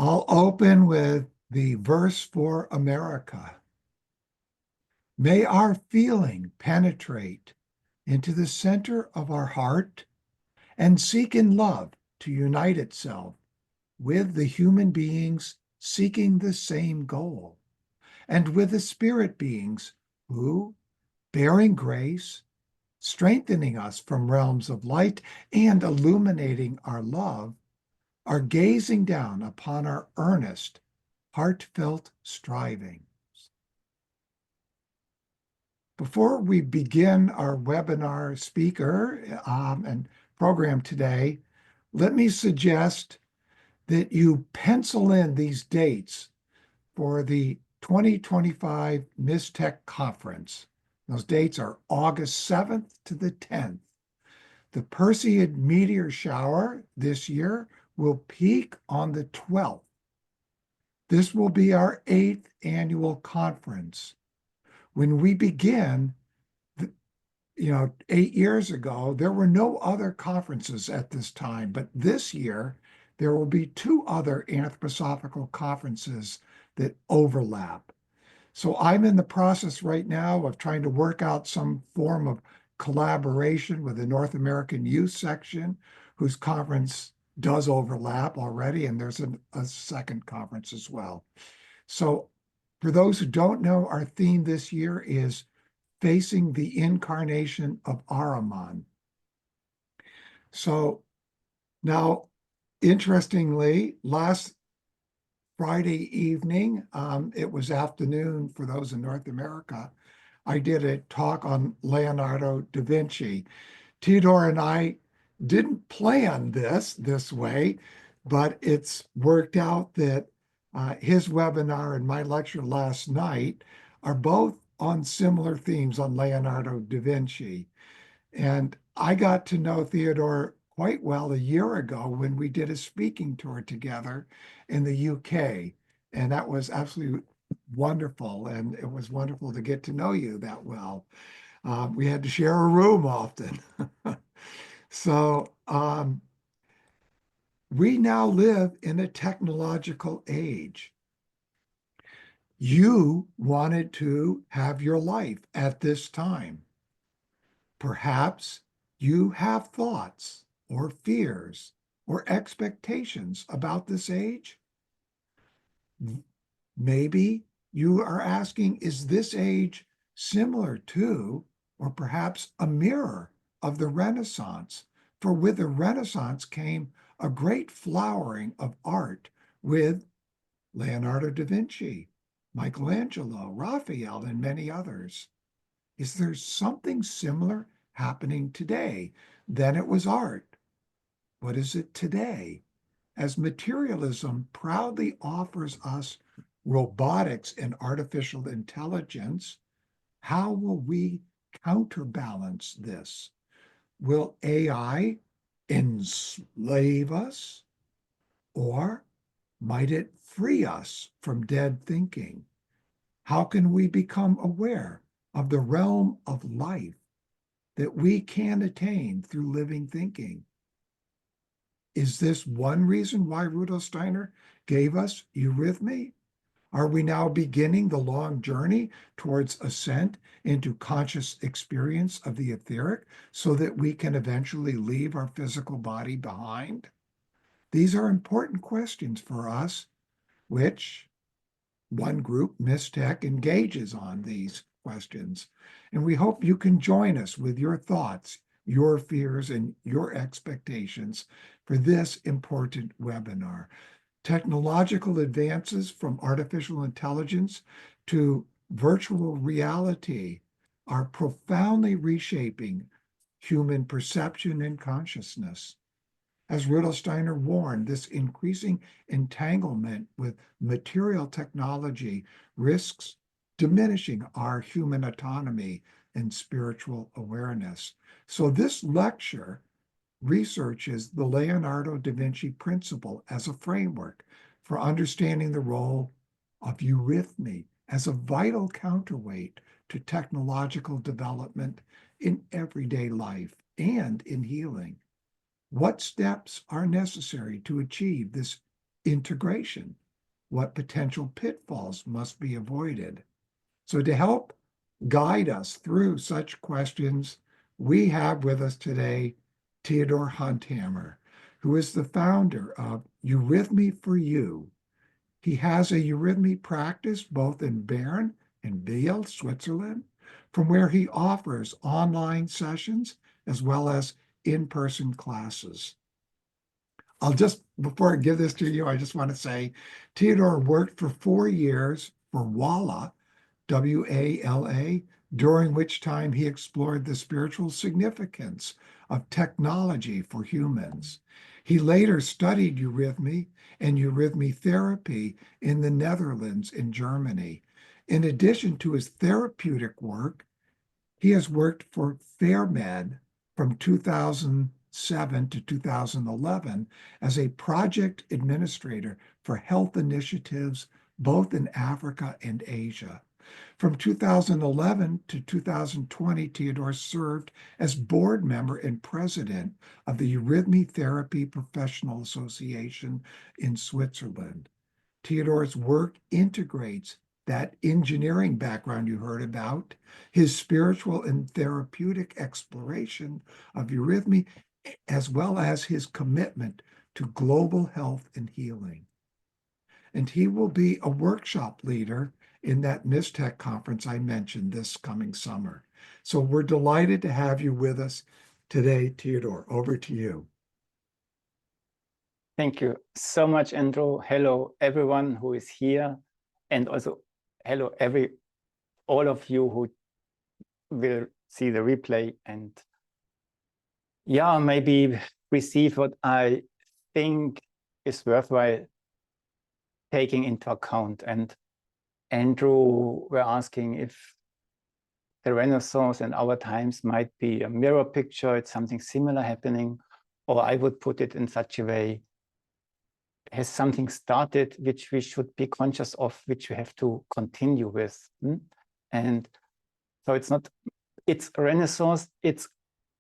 I'll open with the verse for America. May our feeling penetrate into the center of our heart and seek in love to unite itself with the human beings seeking the same goal, and with the spirit beings who, bearing grace, strengthening us from realms of light and illuminating our love, are gazing down upon our earnest, heartfelt striving. Before we begin our webinar speaker and program today, let me suggest that you pencil in these dates for the 2025 MISTech Conference. Those dates are August 7th to the 10th. The Perseid meteor shower this year will peak on the 12th. This will be our 8th annual conference. When we begin, 8 years ago, there were no other conferences at this time, but this year, there will be 2 other anthroposophical conferences that overlap. So I'm in the process right now of trying to work out some form of collaboration with the North American Youth Section, whose conference does overlap already, and there's a second conference as well. So for those who don't know, our theme this year is Facing the Incarnation of Ahriman. So now, interestingly, last Friday evening, it was afternoon for those in North America, I did a talk on Leonardo da Vinci. Theodor and I didn't plan this way, but it's worked out that his webinar and my lecture last night are both on similar themes on Leonardo da Vinci. And I got to know Theodor quite well a year ago when we did a speaking tour together in the UK. And that was absolutely wonderful. And it was wonderful to get to know you that well. We had to share a room often. So we now live in a technological age. You wanted to have your life at this time. Perhaps you have thoughts or fears or expectations about this age. Maybe you are asking, is this age similar to, or perhaps a mirror of the Renaissance? For with the Renaissance came a great flowering of art with Leonardo da Vinci, Michelangelo, Raphael, and many others. Is there something similar happening today? Then it was art. What is it today? As materialism proudly offers us robotics and artificial intelligence, how will we counterbalance this? Will AI enslave us, or might it free us from dead thinking? How can we become aware of the realm of life that we can attain through living thinking? Is this one reason why Rudolf Steiner gave us eurythmy? Are we now beginning the long journey towards ascent into conscious experience of the etheric so that we can eventually leave our physical body behind? These are important questions for us, which one group, MISTech, engages on these questions. And we hope you can join us with your thoughts, your fears, and your expectations for this important webinar. Technological advances from artificial intelligence to virtual reality are profoundly reshaping human perception and consciousness. As Rudolf Steiner warned, this increasing entanglement with material technology risks diminishing our human autonomy and spiritual awareness. So this lecture researches the Leonardo da Vinci principle as a framework for understanding the role of eurythmy as a vital counterweight to technological development in everyday life and in healing. What steps are necessary to achieve this integration? What potential pitfalls must be avoided? So to help guide us through such questions, we have with us today Theodor Hundhammer, who is the founder of Eurythmy for You. He has a eurythmy practice both in Bern and Biel, Switzerland, from where he offers online sessions as well as in-person classes. Before I give this to you, I just want to say Theodor worked for 4 years for WALA, WALA, during which time he explored the spiritual significance of technology for humans. He later studied eurythmy and eurythmy therapy in the Netherlands and Germany. In addition to his therapeutic work, he has worked for FairMed from 2007 to 2011 as a project administrator for health initiatives both in Africa and Asia. From 2011 to 2020, Theodor served as board member and president of the Eurythmy Therapy Professional Association in Switzerland. Theodor's work integrates that engineering background you heard about, his spiritual and therapeutic exploration of eurythmy, as well as his commitment to global health and healing. And he will be a workshop leader in that MISTEC conference I mentioned this coming summer. So we're delighted to have you with us today, Theodor. Over to you. Thank you so much, Andrew. Hello, everyone who is here, and also hello, all of you who will see the replay and maybe receive what I think is worthwhile taking into account. And Andrew were asking if the Renaissance and our times might be a mirror picture, it's something similar happening, or I would put it in such a way, has something started which we should be conscious of, which we have to continue with. And so it's a Renaissance, it's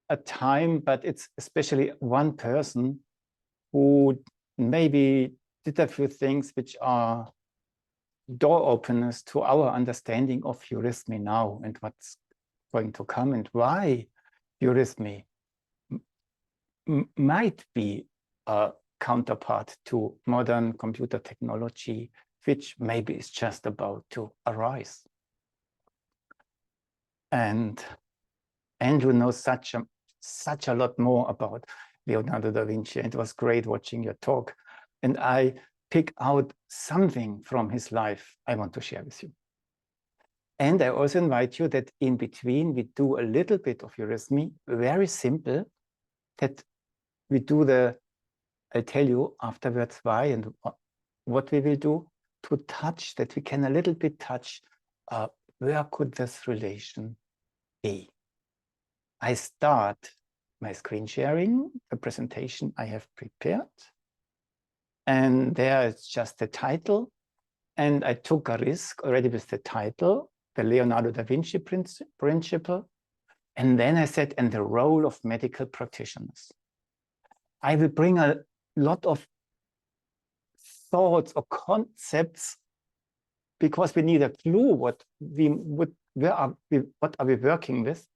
a time, but it's especially one person who maybe did a few things which are door openers to our understanding of eurythmy now and what's going to come, and why eurythmy might be a counterpart to modern computer technology, which maybe is just about to arise. And Andrew knows such a lot more about Leonardo da Vinci, and it was great watching your talk. And I pick out something from his life I want to share with you. And I also invite you that in between we do a little bit of eurythmy, very simple, that we do I'll tell you afterwards why and what we will do to touch, that we can a little bit touch where could this relation be. I start my screen sharing, the presentation I have prepared. And there it's just the title. And I took a risk already with the title, the Leonardo da Vinci principle. And then I said, and the role of medical practitioners. I will bring a lot of thoughts or concepts because we need a clue what are we working with.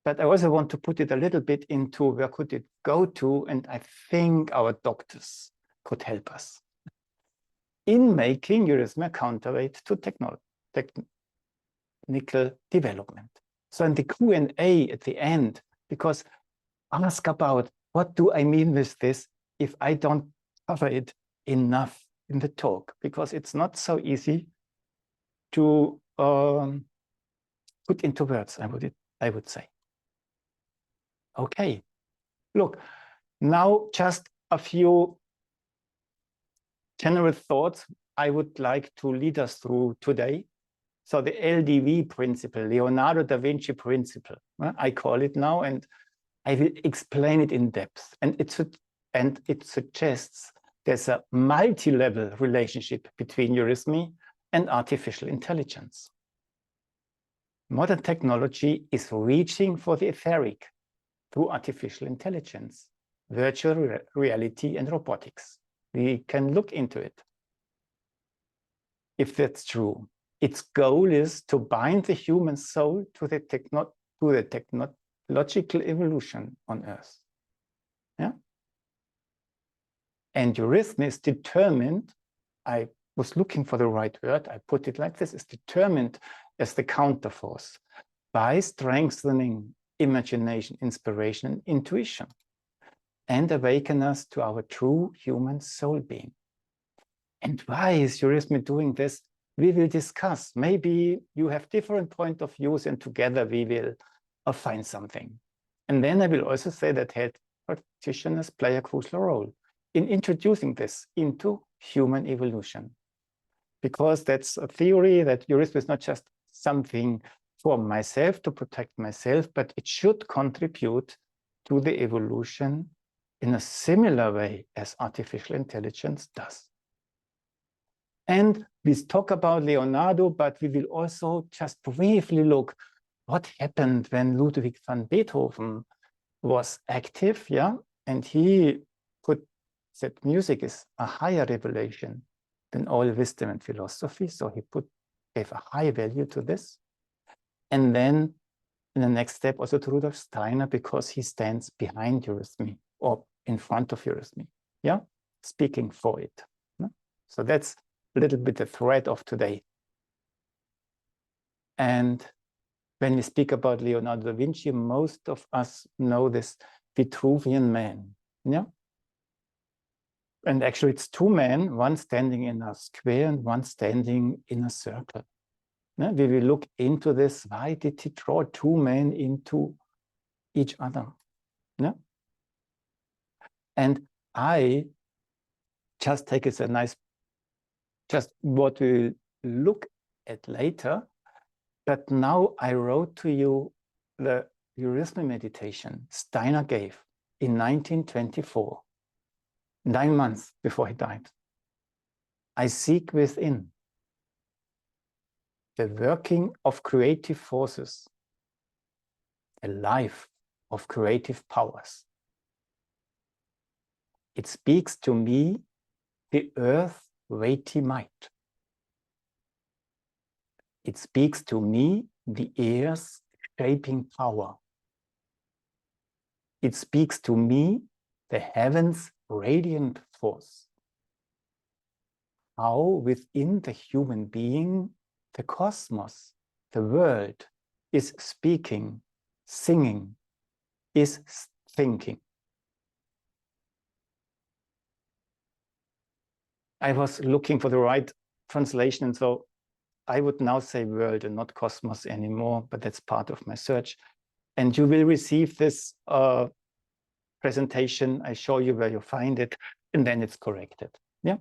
But I also want to put it a little bit into where could it go to, and I think our doctors could help us in making eurythmy a counterweight to technical development. So in the Q&A at the end, because ask about what do I mean with this if I don't cover it enough in the talk, because it's not so easy to put into words, I would say. Okay, look, now just a few general thoughts I would like to lead us through today. So the LDV principle, Leonardo da Vinci principle, I call it now, and I will explain it in depth. And it suggests there's a multi-level relationship between eurythmy and artificial intelligence. Modern technology is reaching for the etheric through artificial intelligence, virtual reality, and robotics. We can look into it. If that's true, its goal is to bind the human soul to the technological evolution on Earth. Yeah? And eurythmy is determined, I was looking for the right word, I put it like this, is determined as the counterforce by strengthening imagination, inspiration, and intuition, and awaken us to our true human soul being. And why is eurythmy doing this? We will discuss. Maybe you have different point of views, and together we will find something. And then I will also say that health practitioners play a crucial role in introducing this into human evolution. Because that's a theory that eurythmy is not just something for myself to protect myself, but it should contribute to the evolution in a similar way as artificial intelligence does. And we talk about Leonardo, but we will also just briefly look what happened when Ludwig van Beethoven was active, yeah, and he said music is a higher revelation than all wisdom and philosophy, so he gave a high value to this. And then in the next step also to Rudolf Steiner, because he stands behind eurythmy or in front of eurythmy, yeah, speaking for it. No? So that's a little bit the thread of today. And when we speak about Leonardo da Vinci, most of us know this Vitruvian Man, yeah? And actually it's two men, one standing in a square and one standing in a circle. Yeah? We will look into this. Why did he draw two men into each other? Yeah? And I just take it as a nice, just what we'll look at later. But now I wrote to you the eurythmy meditation Steiner gave in 1924, 9 months before he died. I seek within the working of creative forces, the life of creative powers. It speaks to me the earth's weighty might. It speaks to me the air's shaping power. It speaks to me the heaven's radiant force. How within the human being, the cosmos, the world, is speaking, singing, is thinking. I was looking for the right translation, and so I would now say world and not cosmos anymore, but that's part of my search. And you will receive this presentation. I show you where you find it, and then it's corrected. Yeah.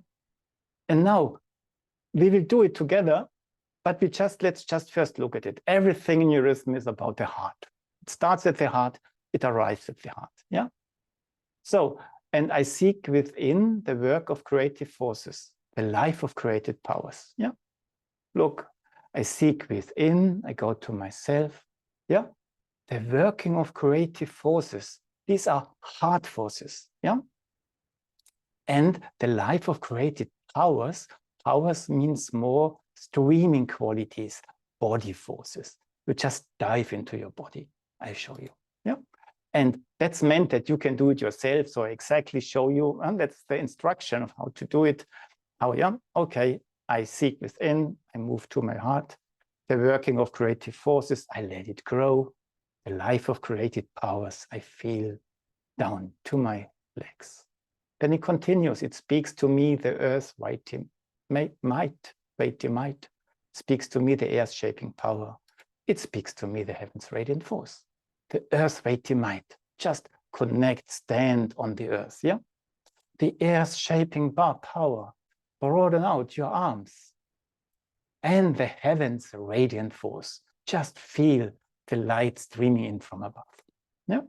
And now we will do it together, but let's just first look at it. Everything in eurythmy is about the heart. It starts at the heart, it arrives at the heart. Yeah. So, and I seek within the work of creative forces, the life of created powers. Yeah. Look, I seek within, I go to myself. Yeah. The working of creative forces. These are heart forces. Yeah. And the life of created powers. Powers means more streaming qualities, body forces. You just dive into your body. I show you. Yeah. And that's meant that you can do it yourself. So I exactly show you, and that's the instruction of how to do it. How, yeah, okay, I seek within, I move to my heart. The working of creative forces, I let it grow. The life of created powers, I feel down to my legs. Then it continues, it speaks to me, the earth's weighty might, speaks to me, the air's shaping power. It speaks to me, the heaven's radiant force. The earth's weighty might, just connect, stand on the earth, yeah? The air's shaping power, broaden out your arms. And the heaven's radiant force, just feel the light streaming in from above. Yeah?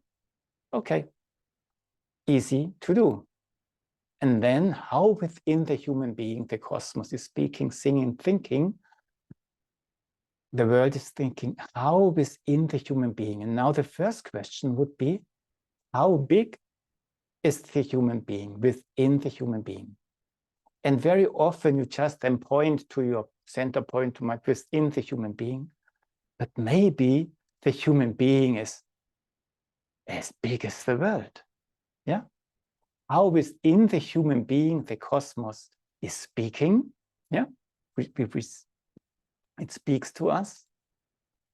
Okay. Easy to do. And then how within the human being, the cosmos is speaking, singing, thinking, the world is thinking, how within the human being? And now the first question would be, how big is the human being within the human being? And very often you just then point to your center point to within the human being. But maybe the human being is as big as the world. Yeah. How within the human being the cosmos is speaking. Yeah. It speaks to us.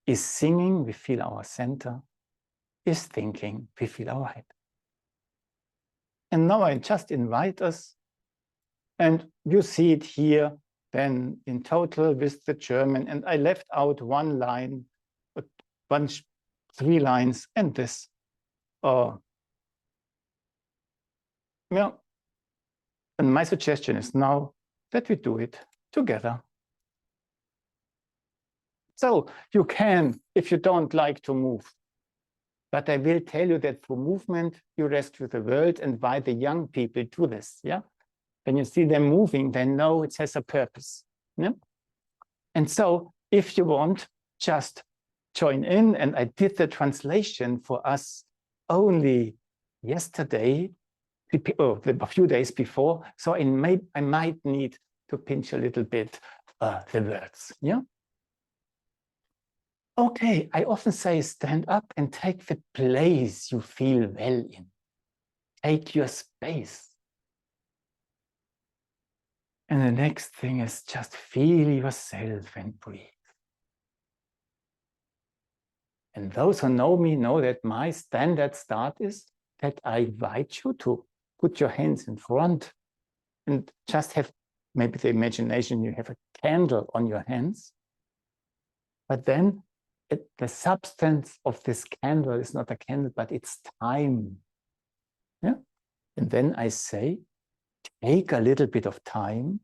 Is singing, we feel our center. Is thinking, we feel our head. And now I just invite us, and you see it here then in total with the German, and I left out one line, a bunch, 3 lines, and this. Yeah. And my suggestion is now that we do it together. So you can, if you don't like to move, but I will tell you that through movement, you rescue the world, and why the young people do this. Yeah. When you see them moving, they know it has a purpose. Yeah? And so if you want, just join in. And I did the translation for us only yesterday, a few days before. So I might need to pinch a little bit the words. Yeah. Okay, I often say stand up and take the place you feel well in. Take your space. And the next thing is just feel yourself and breathe. And those who know me know that my standard start is that I invite you to put your hands in front and just have maybe the imagination you have a candle on your hands. But then the substance of this candle is not a candle, but it's time. Yeah? And then I say, take a little bit of time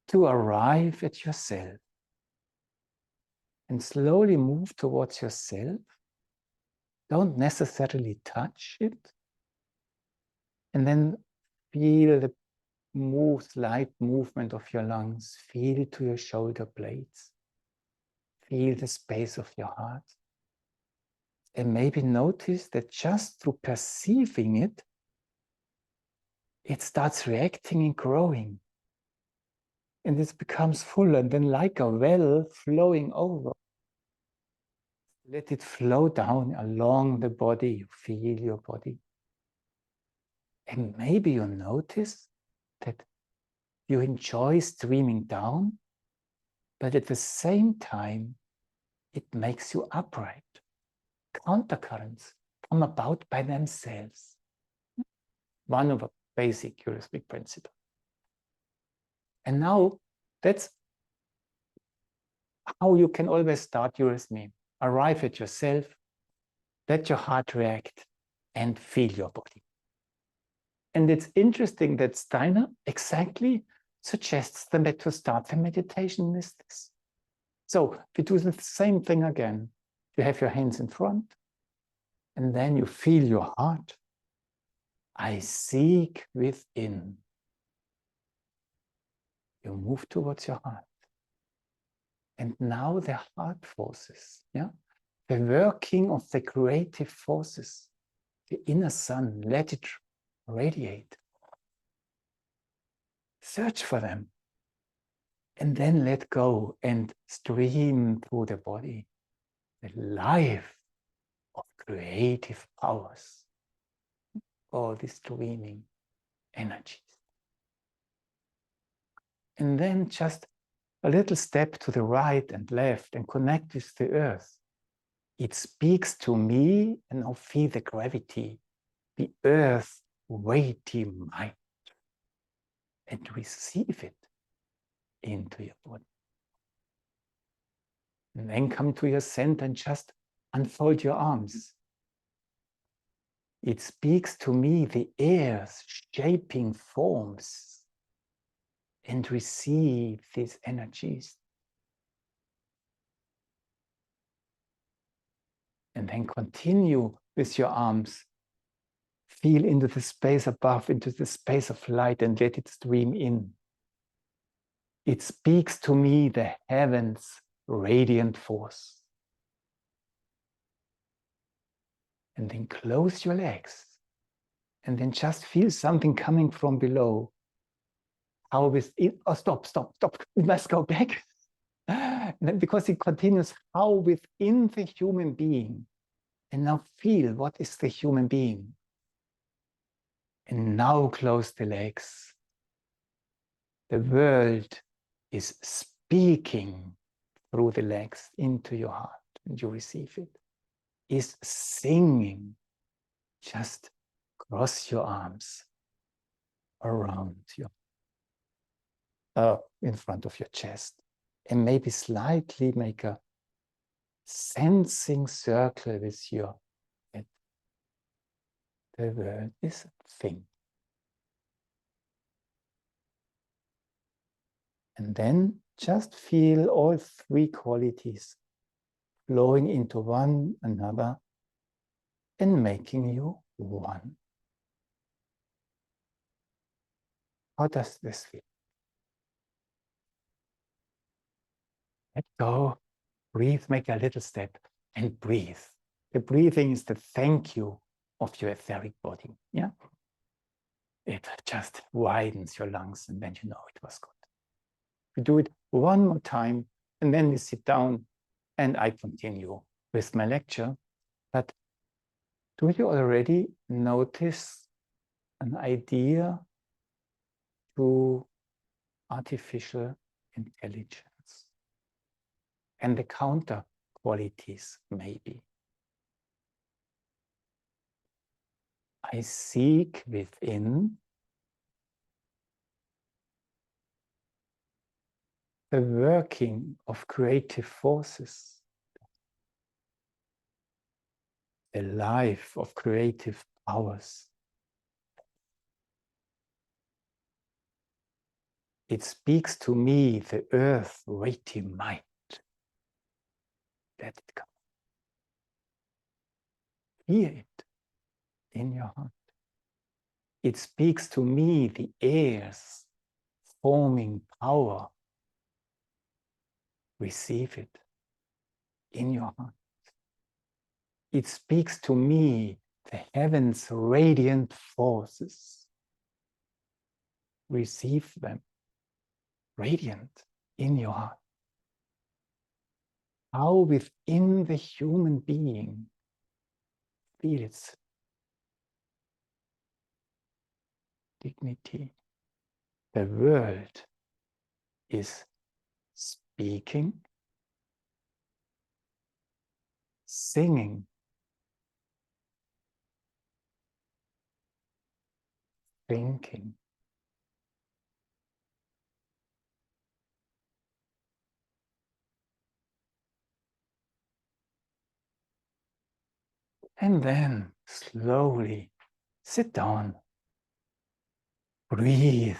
to arrive at yourself. And slowly move towards yourself. Don't necessarily touch it. And then feel the light movement of your lungs. Feel to your shoulder blades. Feel the space of your heart. And maybe notice that just through perceiving it, it starts reacting and growing. And it becomes full, and then like a well flowing over. Let it flow down along the body. You feel your body. And maybe you notice that you enjoy streaming down, but at the same time, it makes you upright. Countercurrents come about by themselves. One of a basic eurythmic principle. And now that's how you can always start eurythmy. Arrive at yourself, let your heart react, and feel your body. And it's interesting that Steiner exactly suggests them that to start the meditation with this. So we do the same thing again. You have your hands in front, and then you feel your heart. I seek within. You move towards your heart. And now the heart forces, yeah? The working of the creative forces, the inner sun, let it radiate. Search for them. And then let go and stream through the body. The life of creative powers. All these streaming energies. And then just a little step to the right and left and connect with the earth. It speaks to me, and now feel the gravity, the earth weighty might, and receive it into your body. And then come to your center and just unfold your arms. It speaks to me, the air's shaping forms, and receive these energies. And then continue with your arms. Feel into the space above, into the space of light, and let it stream in. It speaks to me, the heavens' radiant force. And then close your legs. And then just feel something coming from below. how within, oh, stop, we must go back. And then because it continues, how within the human being, and now feel what is the human being. And now close the legs. The world is speaking through the legs into your heart, and you receive it. Is singing. Just cross your arms around you, in front of your chest, and maybe slightly make a sensing circle with your head. The world is a thing. And then just feel all three qualities flowing into one another and making you one. How does this feel? Let go, breathe, make a little step and breathe. The breathing is the thank you of your etheric body. Yeah, it just widens your lungs, and then you know it was good. We do it one more time, and then we sit down, and I continue with my lecture. But do you already notice an idea to artificial intelligence and the counter qualities, maybe? I seek within the working of creative forces, the life of creative powers. It speaks to me, the earth weighty might. Let it come. Hear it in your heart. It speaks to me, the air's forming power. Receive it in your heart. It speaks to me, the heaven's radiant forces. Receive them, radiant in your heart. How within the human being feel its dignity. The world is speaking, singing, thinking. And then slowly sit down, breathe,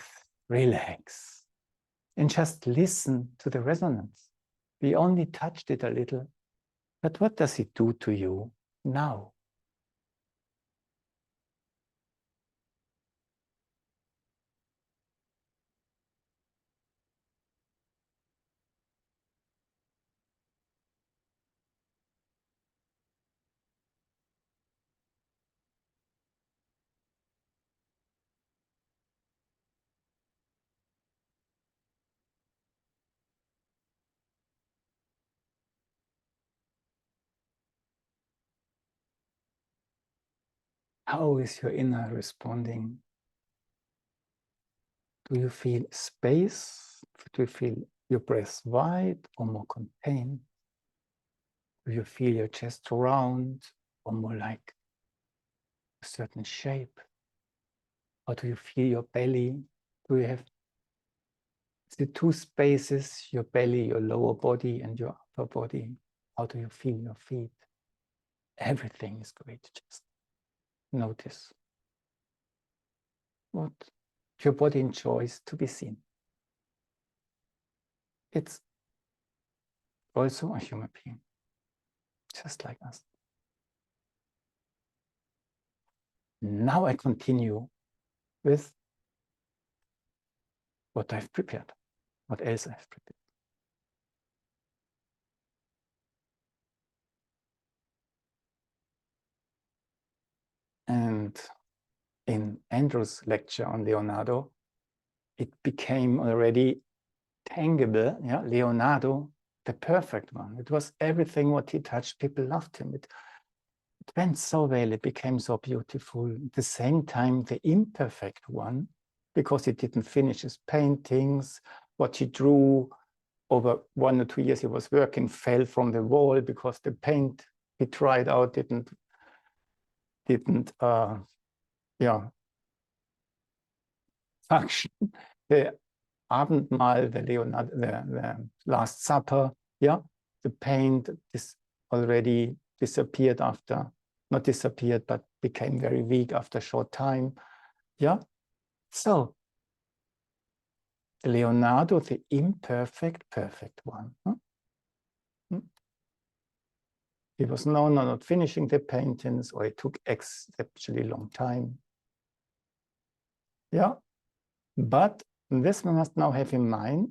relax, and just listen to the resonance. We only touched it a little, but what does it do to you now? How is your inner responding? Do you feel space? Do you feel your breath wide or more contained? Do you feel your chest round or more like a certain shape? Or do you feel your belly? Do you have the two spaces, your belly, your lower body, and your upper body? How do you feel your feet? Everything is great. Just notice what your body enjoys to be seen. It's also a human being, just like us. Now I continue with what I've prepared, what else I've prepared. And in Andrew's lecture on Leonardo, it became already tangible. Yeah, Leonardo, the perfect one. It was everything what he touched, people loved him. It went so well, it became so beautiful. At the same time, the imperfect one, because he didn't finish his paintings, what he drew over 1 or 2 years he was working, fell from the wall because the paint he tried out didn't function. The Abendmahl, the Leonardo, the Last Supper, yeah, the paint is already disappeared after, not disappeared, but became very weak after a short time. Yeah. So Leonardo, the imperfect, perfect one. Huh? He was known for not finishing the paintings, or it took exceptionally long time. Yeah. But this we must now have in mind.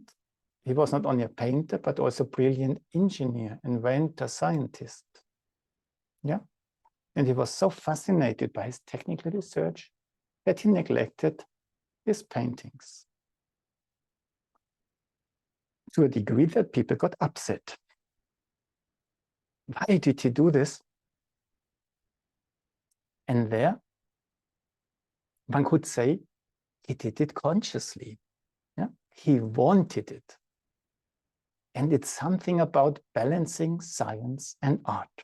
He was not only a painter, but also a brilliant engineer, inventor, scientist. Yeah. And he was so fascinated by his technical research that he neglected his paintings to a degree that people got upset. Why did he do this? And there, one could say, he did it consciously. Yeah? He wanted it. And it's something about balancing science and art.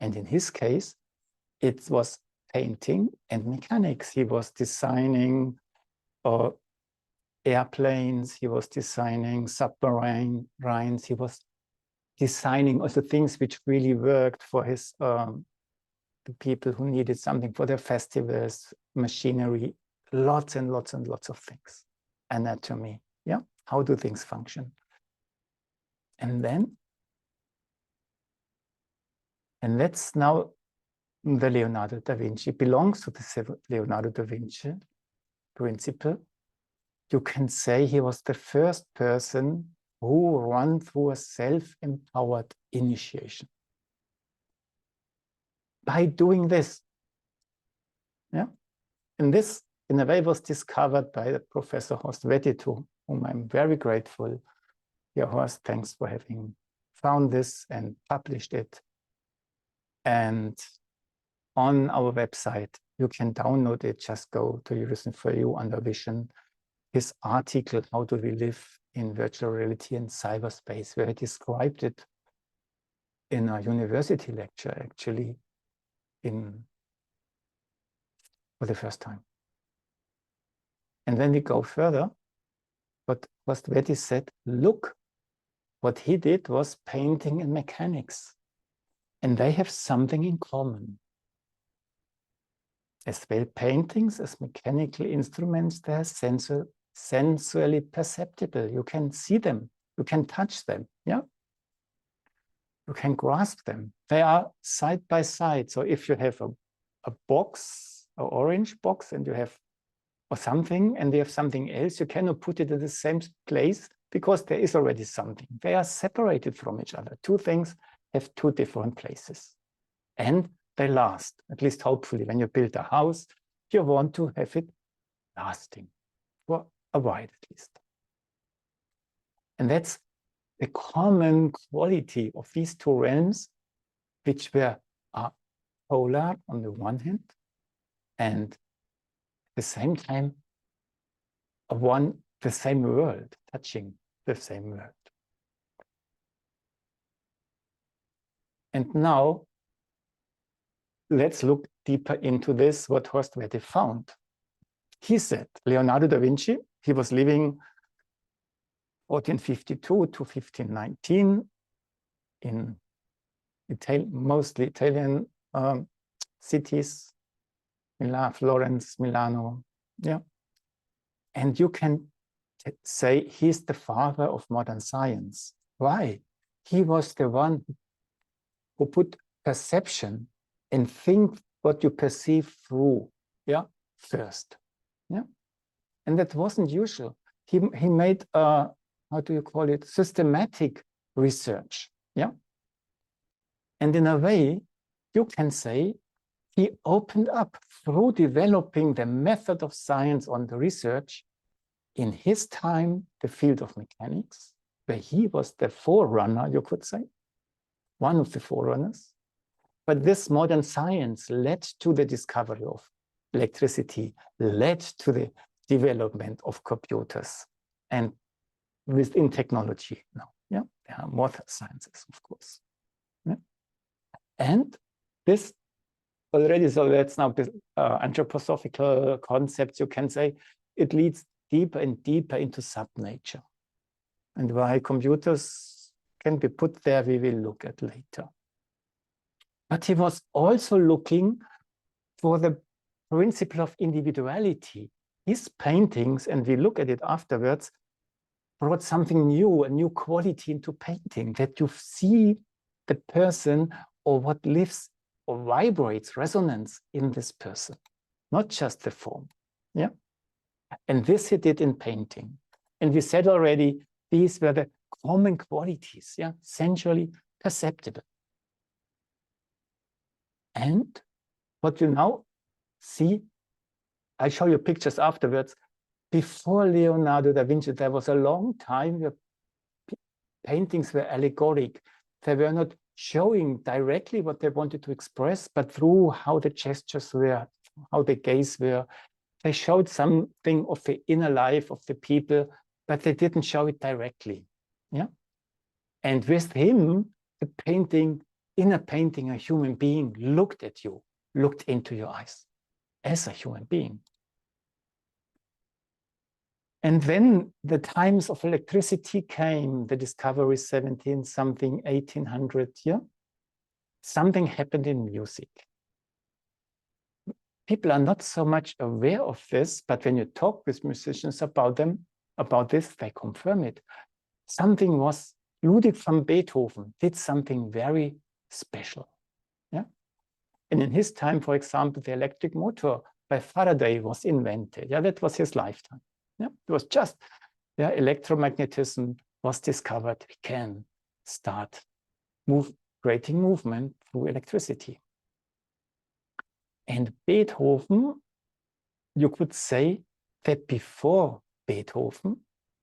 And in his case, it was painting and mechanics. He was designing airplanes, he was designing submarines, he was designing also things which really worked for his the people who needed something for their festivals, machinery, lots and lots and lots of things. Anatomy, yeah, how do things function? And that's now the Leonardo da Vinci, belongs to the Leonardo da Vinci principle. You can say he was the first person who ran through a self-empowered initiation. By doing this, yeah, and this, in a way, was discovered by the Professor Horst Wetty, to whom I'm very grateful. Yeah, Horst, thanks for having found this and published it. And on our website, you can download it. Just go to Eurythmy for You under Vision. His article, How Do We Live in Virtual Reality and Cyberspace, where he described it in a university lecture, actually, for the first time. And when we go further, what Wetty said, look, what he did was painting and mechanics. And they have something in common. As well paintings as mechanical instruments, they are sensually perceptible. You can see them, you can touch them, yeah? You can grasp them. They are side by side. So if you have a box, an orange box, and you have or something, and you have something else, you cannot put it in the same place because there is already something. They are separated from each other. Two things have two different places. And they last, at least hopefully. When you build a house, you want to have it lasting for a while at least. And that's the common quality of these two realms, which were polar on the one hand, and at the same time, the same world, touching the same world. And now, let's look deeper into this, what Horst Wetty found. He said, Leonardo da Vinci, he was living 1452 to 1519 in mostly Italian cities, Milan, Florence, Milano, yeah. And you can say he's the father of modern science. Why? He was the one who put perception and think what you perceive through, yeah, first, yeah. And that wasn't usual. He made how do you call it, systematic research, yeah. And in a way, you can say he opened up through developing the method of science on the research in his time, the field of mechanics, where he was the forerunner, you could say, one of the forerunners. But this modern science led to the discovery of electricity, led to the development of computers and within technology now. Yeah, there are more sciences, of course. Yeah. And this already, so that's now the anthroposophical concept, you can say, it leads deeper and deeper into subnature. And why computers can be put there, we will look at later. But he was also looking for the principle of individuality. His paintings, and we look at it afterwards, brought something new, a new quality into painting, that you see the person or what lives or vibrates, resonance in this person, not just the form. Yeah. And this he did in painting. And we said already, these were the common qualities, yeah, sensually perceptible. And what you now see, I show you pictures afterwards. Before Leonardo da Vinci, there was a long time where paintings were allegoric. They were not showing directly what they wanted to express, but through how the gestures were, how the gaze were. They showed something of the inner life of the people, but they didn't show it directly. Yeah. And with him, the painting, in a painting, a human being looked at you, looked into your eyes as a human being. And then the times of electricity came, the discovery 17-something, 1800, yeah? Something happened in music. People are not so much aware of this, but when you talk with musicians about this, they confirm it. Something was, Ludwig van Beethoven did something very special. Yeah? And in his time, for example, the electric motor by Faraday was invented. Yeah, that was his lifetime. Yeah, it was just, yeah, electromagnetism was discovered. We can start creating movement through electricity. And Beethoven, you could say that before Beethoven,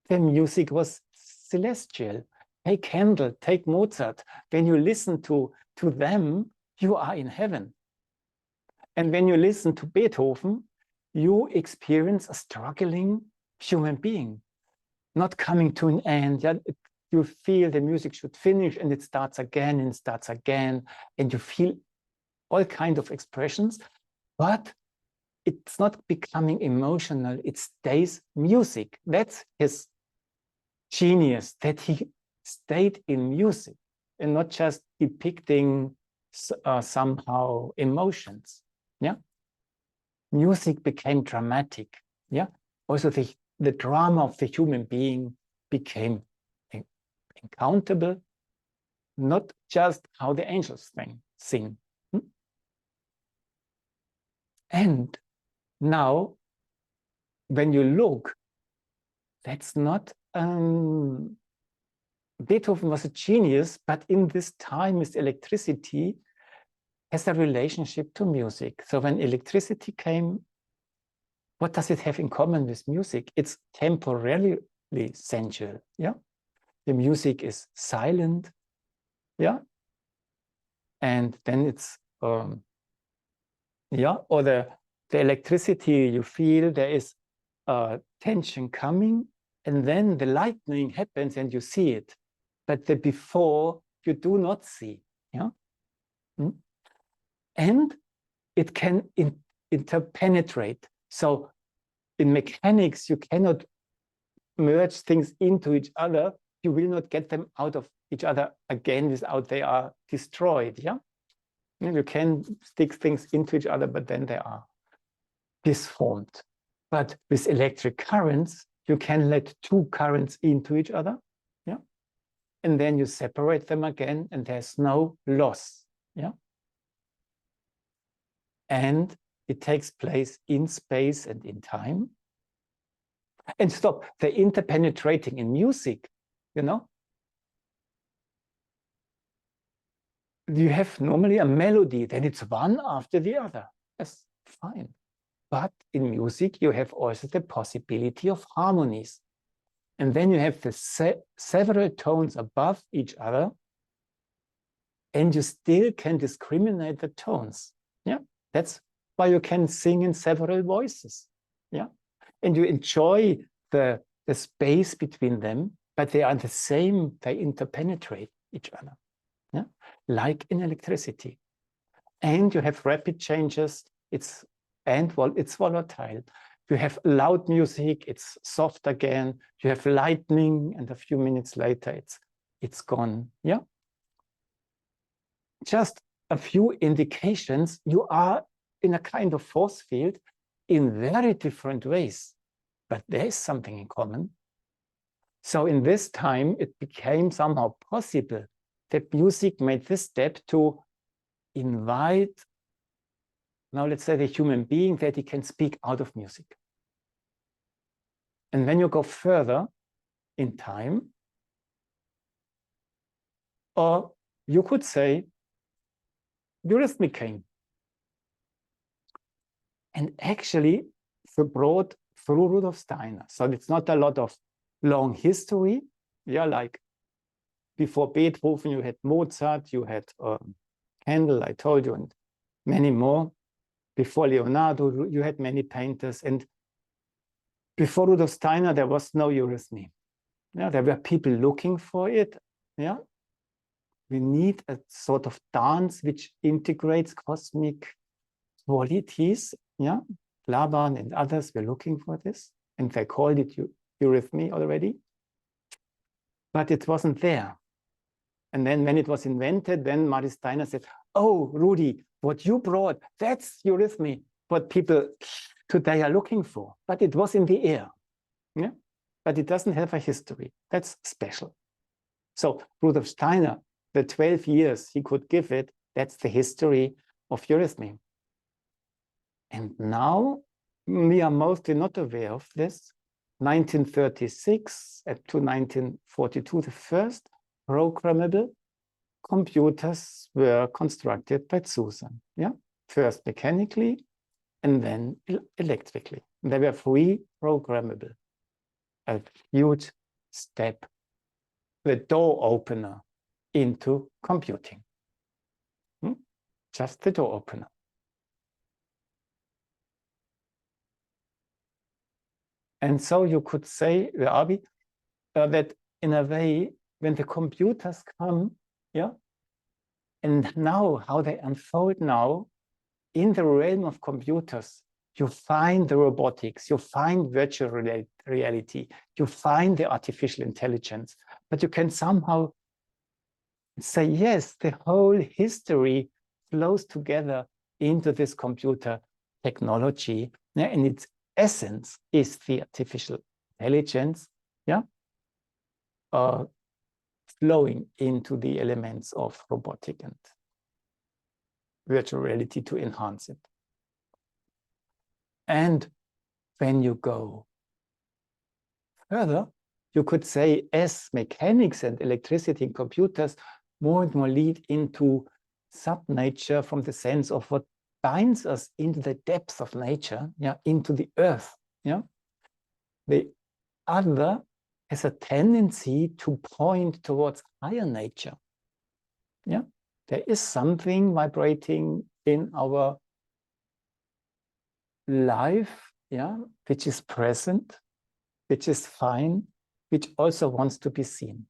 the music was celestial. Take Handel, take Mozart. When you listen to them, you are in heaven. And when you listen to Beethoven, you experience a struggling human being, not coming to an end. Yeah? You feel the music should finish and it starts again and starts again, and you feel all kinds of expressions, but it's not becoming emotional, it stays music. That's his genius, that he stayed in music and not just depicting somehow emotions. Yeah, music became dramatic. Yeah, also the drama of the human being became uncountable, not just how the angels sing. And now, when you look, that's not, Beethoven was a genius, but in this time with electricity has a relationship to music. So when electricity came, what does it have in common with music? It's temporarily sensual, yeah? The music is silent, yeah? And then it's, yeah, or the electricity you feel, there is tension coming, and then the lightning happens and you see it. But the before you do not see, yeah? And it can interpenetrate. So in mechanics, you cannot merge things into each other. You will not get them out of each other again without they are destroyed, yeah? You can stick things into each other, but then they are disformed. But with electric currents, you can let two currents into each other, yeah? And then you separate them again, and there's no loss, yeah? And it takes place in space and in time. And stop, the interpenetrating in music, you know? You have normally a melody, then it's one after the other. That's fine. But in music, you have also the possibility of harmonies. And then you have the several tones above each other, and you still can discriminate the tones. Yeah, that's why you can sing in several voices. Yeah, and you enjoy the space between them, but they are the same, they interpenetrate each other. Yeah, like in electricity. And you have rapid changes, it's volatile. You have loud music, it's soft again. You have lightning, and a few minutes later, it's gone. Yeah. Just a few indications, you are in a kind of force field in very different ways, but there is something in common. So in this time, it became somehow possible that music made this step to invite, now let's say, the human being, that he can speak out of music. And when you go further in time, or you could say, eurythmy came. And actually, brought through Rudolf Steiner. So it's not a lot of long history. Yeah, like before Beethoven, you had Mozart, you had Handel, I told you, and many more. Before Leonardo, you had many painters. And before Rudolf Steiner, there was no eurythmy. Yeah, there were people looking for it. Yeah, we need a sort of dance which integrates cosmic qualities. Yeah, Laban and others were looking for this, and they called it eurythmy already, but it wasn't there. And then when it was invented, then Marty Steiner said, oh, Rudy, what you brought, that's eurythmy, what people today are looking for. But it was in the air. Yeah, but it doesn't have a history. That's special. So Rudolf Steiner, the 12 years he could give it, that's the history of eurythmy. And now we are mostly not aware of this. 1936 to 1942, the first programmable computers were constructed by Susan. Yeah, first mechanically and then electrically. They were free programmable. A huge step, the door opener into computing. Just the door opener. And so you could say, that in a way, when the computers come, yeah, and now how they unfold now, in the realm of computers, you find the robotics, you find virtual reality, you find the artificial intelligence, but you can somehow say, yes, the whole history flows together into this computer technology, yeah, and its essence is the artificial intelligence, yeah, flowing into the elements of robotic and virtual reality to enhance it. And when you go further, you could say, as mechanics and electricity and computers more and more lead into sub-nature, from the sense of what binds us into the depths of nature, yeah, into the earth, yeah, the other has a tendency to point towards higher nature. Yeah, there is something vibrating in our life, yeah, which is present, which is fine, which also wants to be seen.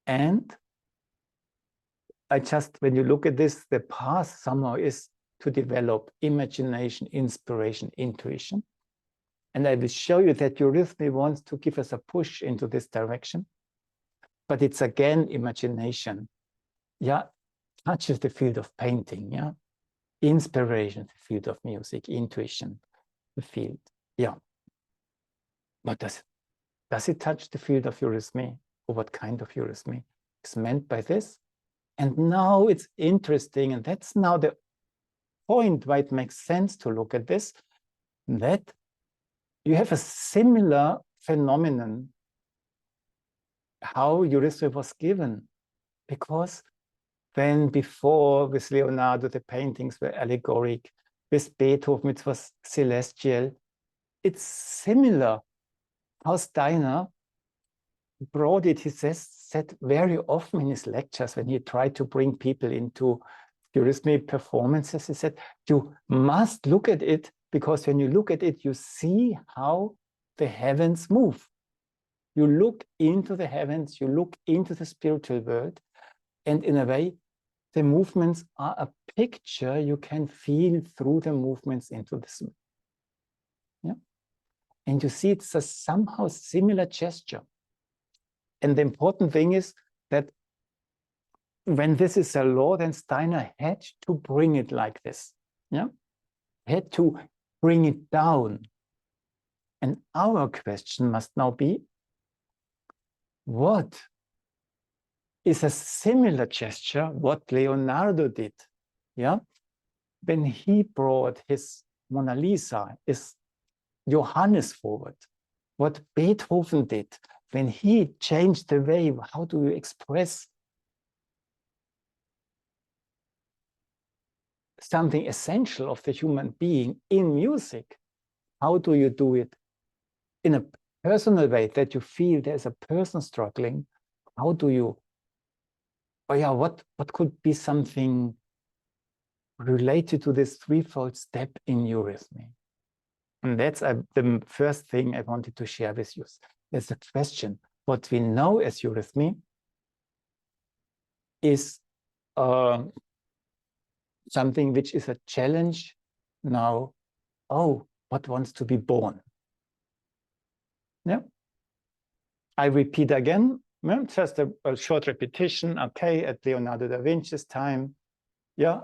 And when you look at this, the path somehow is to develop imagination, inspiration, intuition. And I will show you that eurythmy wants to give us a push into this direction. But it's again imagination. Yeah, touches the field of painting. Yeah, inspiration, the field of music, intuition, the field. Yeah. But does it touch the field of eurythmy? Or what kind of eurythmy is meant by this? And now it's interesting, and that's now the point why it makes sense to look at this, that you have a similar phenomenon how eurythmy was given, because when before with Leonardo, the paintings were allegoric, with Beethoven, it was celestial. It's similar how Steiner brought it, he said very often in his lectures when he tried to bring people into eurythmy performances, he said, you must look at it, because when you look at it, you see how the heavens move. You look into the heavens, you look into the spiritual world, and in a way, the movements are a picture you can feel through the movements into the soul. Yeah? And you see it's a somehow similar gesture. And the important thing is that when this is a law, then Steiner had to bring it like this. Yeah? Had to bring it down. And our question must now be, what is a similar gesture what Leonardo did? Yeah? When he brought his Mona Lisa, his Johannes forward, what Beethoven did, when he changed the way, how do you express something essential of the human being in music? How do you do it in a personal way that you feel there's a person struggling? How do you, oh yeah, what could be something related to this threefold step in eurythmy? And that's the first thing I wanted to share with you. There's a question. What we know as eurythmy is something which is a challenge now. Oh, what wants to be born? Yeah. I repeat again, just a short repetition. Okay, at Leonardo da Vinci's time, yeah,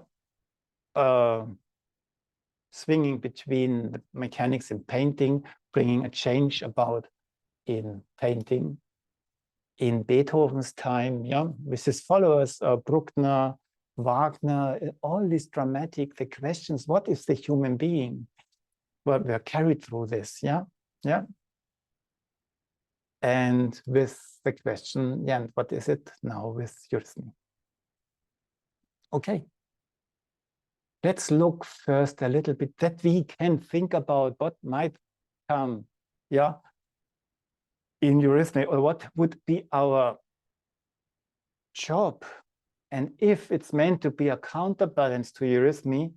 swinging between the mechanics and painting, bringing a change about in painting. In Beethoven's time, yeah, with his followers, Bruckner, Wagner, all these dramatic, the questions, what is the human being? Well, we are carried through this, yeah, yeah. And with the question, yeah, and what is it now with eurythmy? Okay. Let's look first a little bit that we can think about what might come, yeah, in eurythmy, or what would be our job. And if it's meant to be a counterbalance to eurythmy,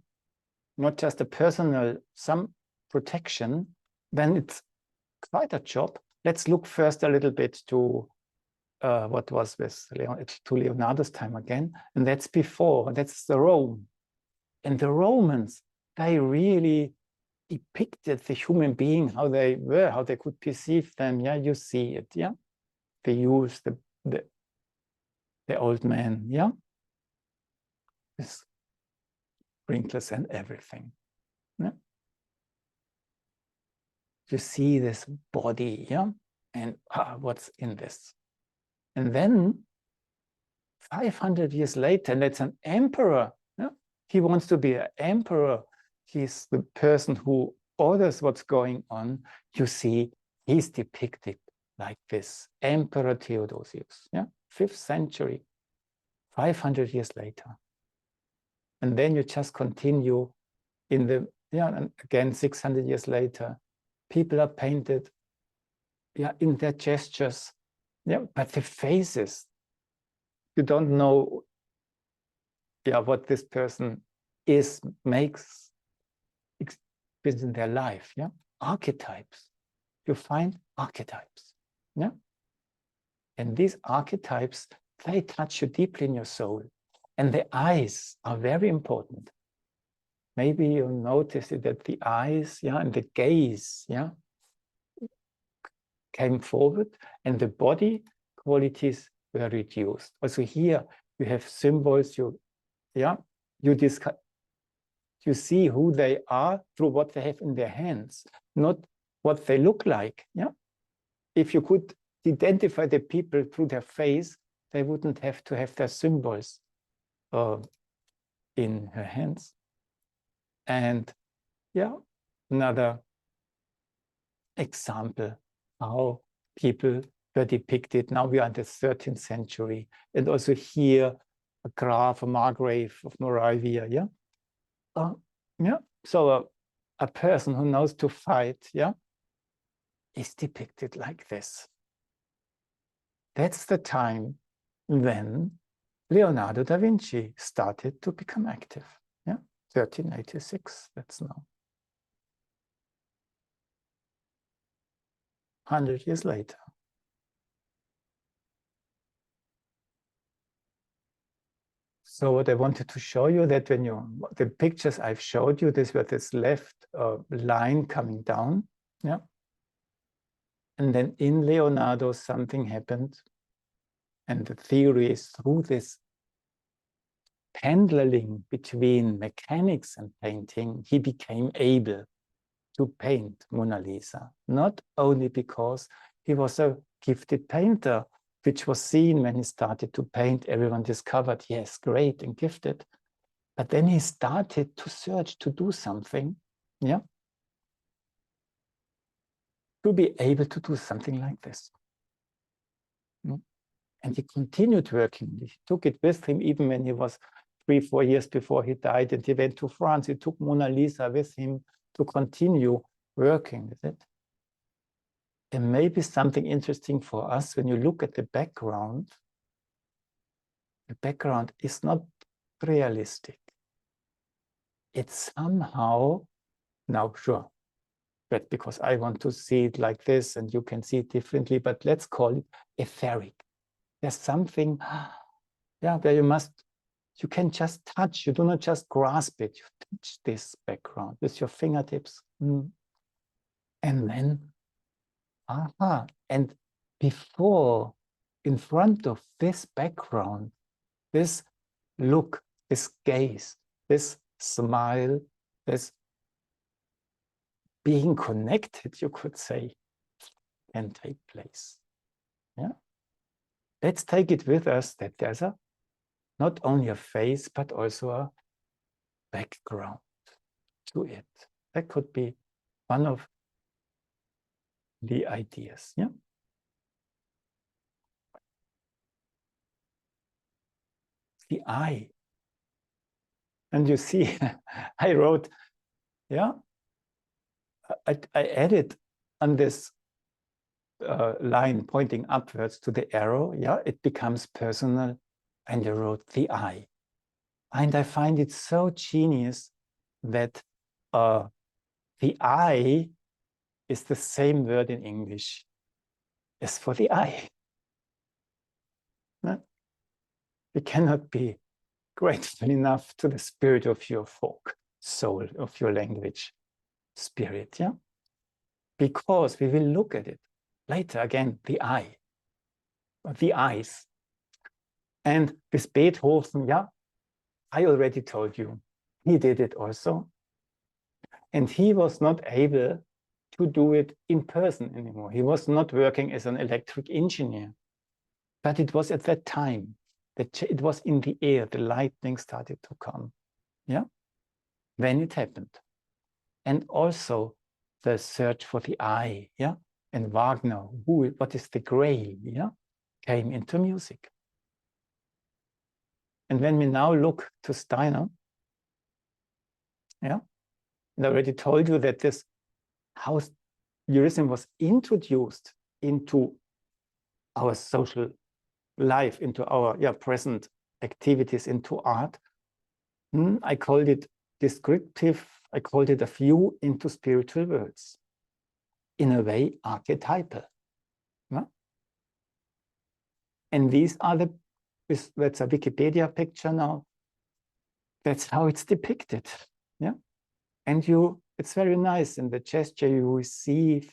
not just a personal, some protection, then it's quite a job. Let's look first a little bit to what was with Leonardo's time again, and that's before, that's the Rome. And the Romans, they really depicted the human being, how they were, how they could perceive them. Yeah, you see it, yeah? They use the old man, yeah? With wrinkles and everything. Yeah? You see this body, yeah? And what's in this? And then 500 years later, and that's an emperor. Yeah? He wants to be an emperor. He's the person who orders what's going on. You see, he's depicted like this. Emperor Theodosius, yeah? 5th century, 500 years later. And then you just continue in the, yeah, and again, 600 years later, people are painted, yeah, in their gestures, yeah, but the faces, you don't know, yeah, what this person is, makes in their life, yeah. Archetypes, you find archetypes, yeah. And these archetypes, they touch you deeply in your soul. And the eyes are very important. Maybe you notice that the eyes, yeah, and the gaze, yeah, came forward, and the body qualities were reduced. Also here you have symbols, you see who they are through what they have in their hands, not what they look like. Yeah, if you could identify the people through their face, they wouldn't have to have their symbols in her hands. And yeah, another example how people were depicted. Now we are in the 13th century, and also here a Graf, a Margrave of Moravia, yeah? Yeah, so a person who knows to fight, yeah, is depicted like this. That's the time when Leonardo da Vinci started to become active, yeah, 1386, that's now. 100 years later. So what I wanted to show you that when the pictures I've showed you, this with this left line coming down, yeah. And then in Leonardo, something happened. And the theory is through this handling between mechanics and painting, he became able to paint Mona Lisa, not only because he was a gifted painter, which was seen when he started to paint. Everyone discovered, yes, great and gifted. But then he started to search to do something, yeah, to be able to do something like this. And he continued working. He took it with him even when he was 3-4 years before he died, and he went to France. He took Mona Lisa with him to continue working with it. And maybe something interesting for us, when you look at the background is not realistic. It's somehow, now sure, but because I want to see it like this and you can see it differently, but let's call it etheric. There's something, yeah, where you can just touch, you do not just grasp it, you touch this background with your fingertips. And then, and before, in front of this background, this look, this gaze, this smile, this being connected, you could say, can take place. Yeah. Let's take it with us that there's not only a face, but also a background to it. That could be one of the ideas. Yeah. The eye. And you see, I wrote, yeah, I added on this line pointing upwards to the arrow, yeah, it becomes personal, and you wrote the eye. And I find it so genius that the eye is the same word in English as for the eye. No? We cannot be grateful enough to the spirit of your folk, soul, of your language, spirit, yeah? Because we will look at it later again, the eye, the eyes. And with Beethoven, yeah, I already told you, he did it also. And he was not able to do it in person anymore. He was not working as an electric engineer. But it was at that time that it was in the air, the lightning started to come. Yeah, when it happened. And also the search for the eye, yeah, and Wagner, what is the grail, yeah, came into music. And when we now look to Steiner, yeah, and I already told you that this, how eurythmy was introduced into our social life, into our present activities, into art. I called it descriptive, I called it a view into spiritual worlds. In a way, archetypal. Yeah? And these are that's a Wikipedia picture now. That's how it's depicted. Yeah. And it's very nice in the gesture you receive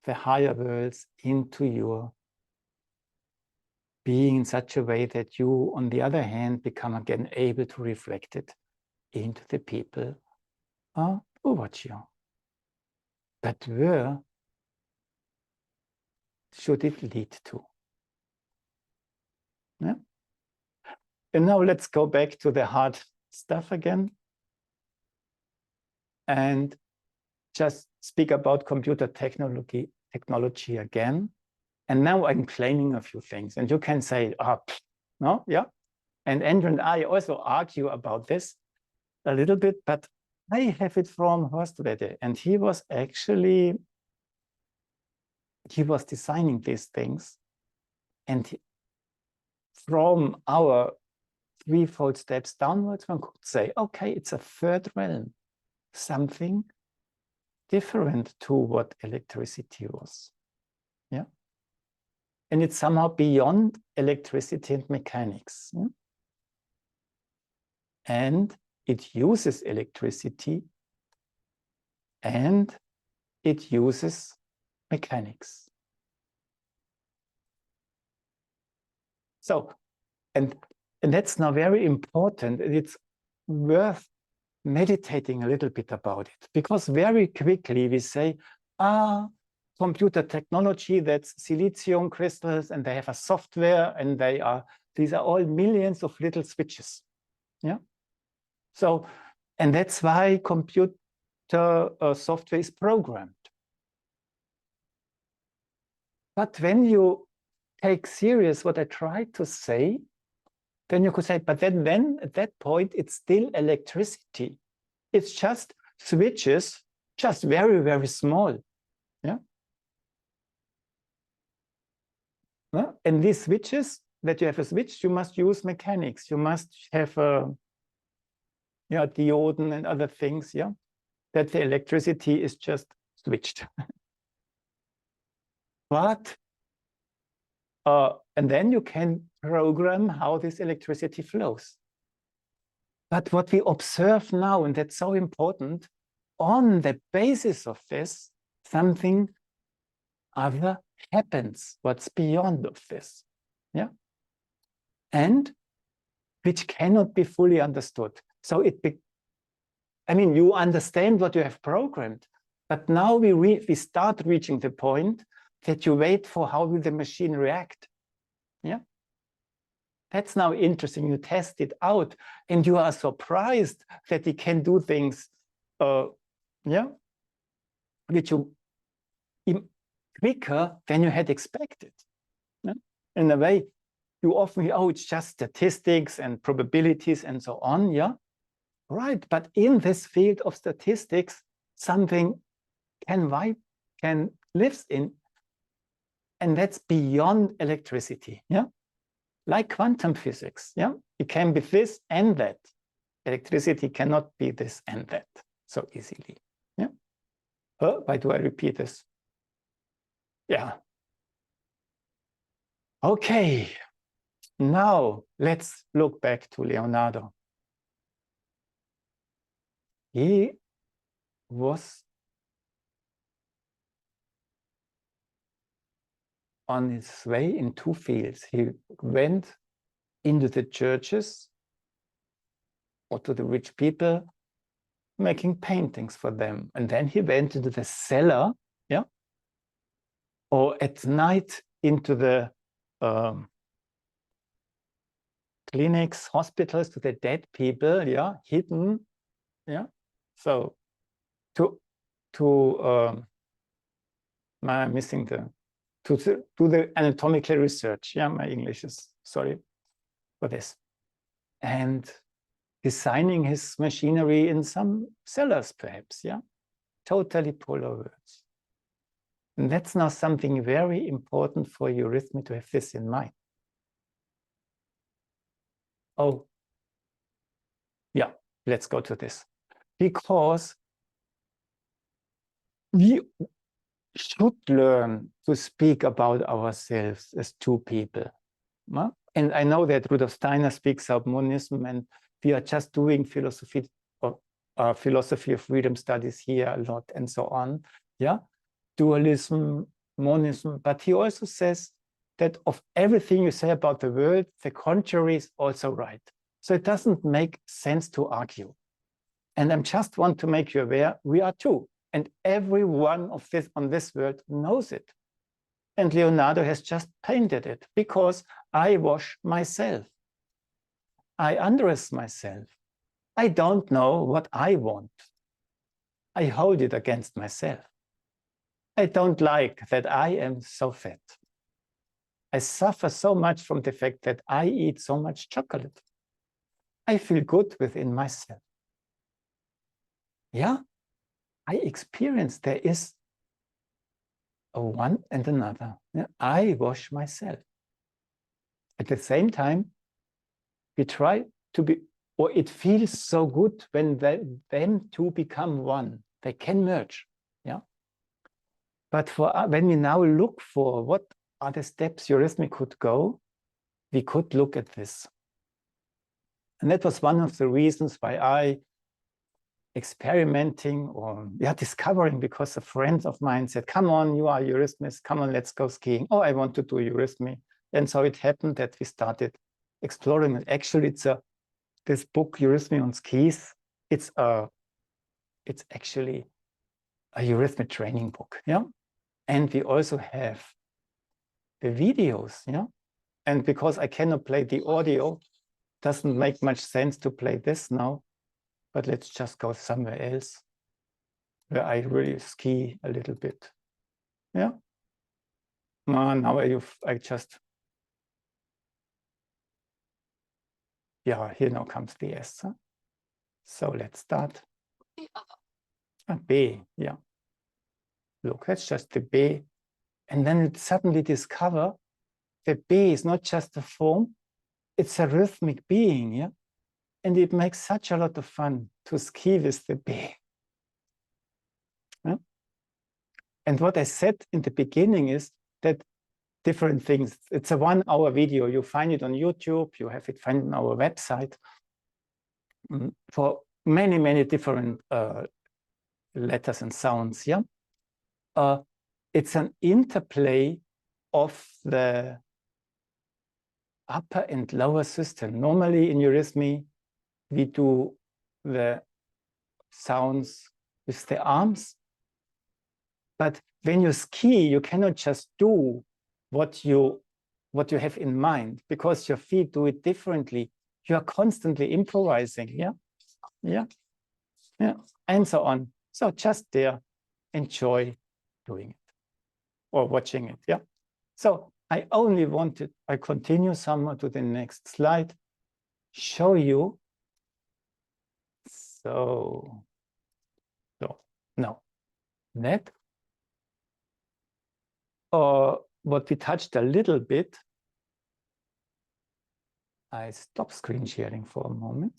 the higher worlds into your being in such a way that you, on the other hand, become again able to reflect it into the people who watch you. But where should it lead to? Yeah. And now let's go back to the hard stuff again and just speak about computer technology again. And now I'm claiming a few things, and you can say, no, yeah, And Andrew and I also argue about this a little bit, but I have it from Horst Wedde, and he was designing these things, and from our threefold steps downwards, one could say, okay, it's a third realm, something different to what electricity was. Yeah. And it's somehow beyond electricity and mechanics. Yeah? And it uses electricity and it uses mechanics. So, and that's now very important. It's worth meditating a little bit about it, because very quickly we say, computer technology, that's silicium crystals, and they have a software, and these are all millions of little switches. Yeah. So, and that's why computer software is programmed. But when you take serious what I tried to say, then you could say, but then at that point, it's still electricity. It's just switches, just very, very small. Yeah. And these switches, that you have a switch, you must use mechanics. You must have a diode and other things, yeah, that the electricity is just switched. But, and then you can program how this electricity flows. But what we observe now, and that's so important, on the basis of this, something other happens, what's beyond of this, yeah? And which cannot be fully understood. So I mean, you understand what you have programmed, but now we start reaching the point that you wait for how will the machine react, yeah? That's now interesting. You test it out, and you are surprised that it can do things, yeah, which you quicker than you had expected. Yeah? In a way, you often hear, oh, it's just statistics and probabilities and so on, yeah? Right, but in this field of statistics, something lives in, and that's beyond electricity, yeah? Like quantum physics, yeah? It can be this and that. Electricity cannot be this and that so easily, yeah? Why do I repeat this? Yeah. Okay, now let's look back to Leonardo. He was on his way in two fields. He went into the churches or to the rich people, making paintings for them. And then he went into the cellar, yeah, or at night into the clinics, hospitals, to the dead people, yeah, hidden, yeah. So to do the anatomical research, yeah, my English is, sorry for this. And designing his machinery in some cellars, perhaps, yeah, totally polar worlds. And that's now something very important for eurythmy to have this in mind. Oh, yeah, let's go to this. Because we should learn to speak about ourselves as two people. And I know that Rudolf Steiner speaks about monism, and we are just doing philosophy of freedom studies here a lot and so on. Yeah, dualism, monism, but he also says that of everything you say about the world, the contrary is also right. So it doesn't make sense to argue. And I just want to make you aware, we are two. And every one of this on this world knows it. And Leonardo has just painted it because I wash myself. I undress myself. I don't know what I want. I hold it against myself. I don't like that I am so fat. I suffer so much from the fact that I eat so much chocolate. I feel good within myself. Yeah, I experience there is a one and another. Yeah? I wash myself. At the same time, we try to be, or it feels so good when them two become one. They can merge. Yeah. But for when we now look for what are the steps eurythmy could go, we could look at this. And that was one of the reasons why I experimenting or discovering, because a friend of mine said, come on, you are eurythmist, come on, let's go skiing. Oh, I want to do eurythmy. And so it happened that we started exploring it. Actually, it's this book, Eurythmy on Skis, it's actually a eurythmy training book. Yeah. And we also have the videos. Yeah. And because I cannot play the audio, doesn't make much sense to play this now. But let's just go somewhere else where I really ski a little bit. Yeah. Now I just, here now comes the S. Huh? So let's start. A B, yeah. Look, that's just the B. And then it suddenly discover the B is not just a form, it's a rhythmic being, yeah? And it makes such a lot of fun to ski with the B. Yeah? And what I said in the beginning is that different things, it's a 1 hour video, you find it on YouTube, you have it find on our website for many, many different letters and sounds, yeah? It's an interplay of the upper and lower system. Normally in eurythmy, we do the sounds with the arms. But when you ski, you cannot just do what you have in mind, because your feet do it differently. You are constantly improvising, and so on. So just there, enjoy doing it or watching it, So I only wanted, I continue somewhat to the next slide, show you. So no, that, or what we touched a little bit. I stop screen sharing for a moment.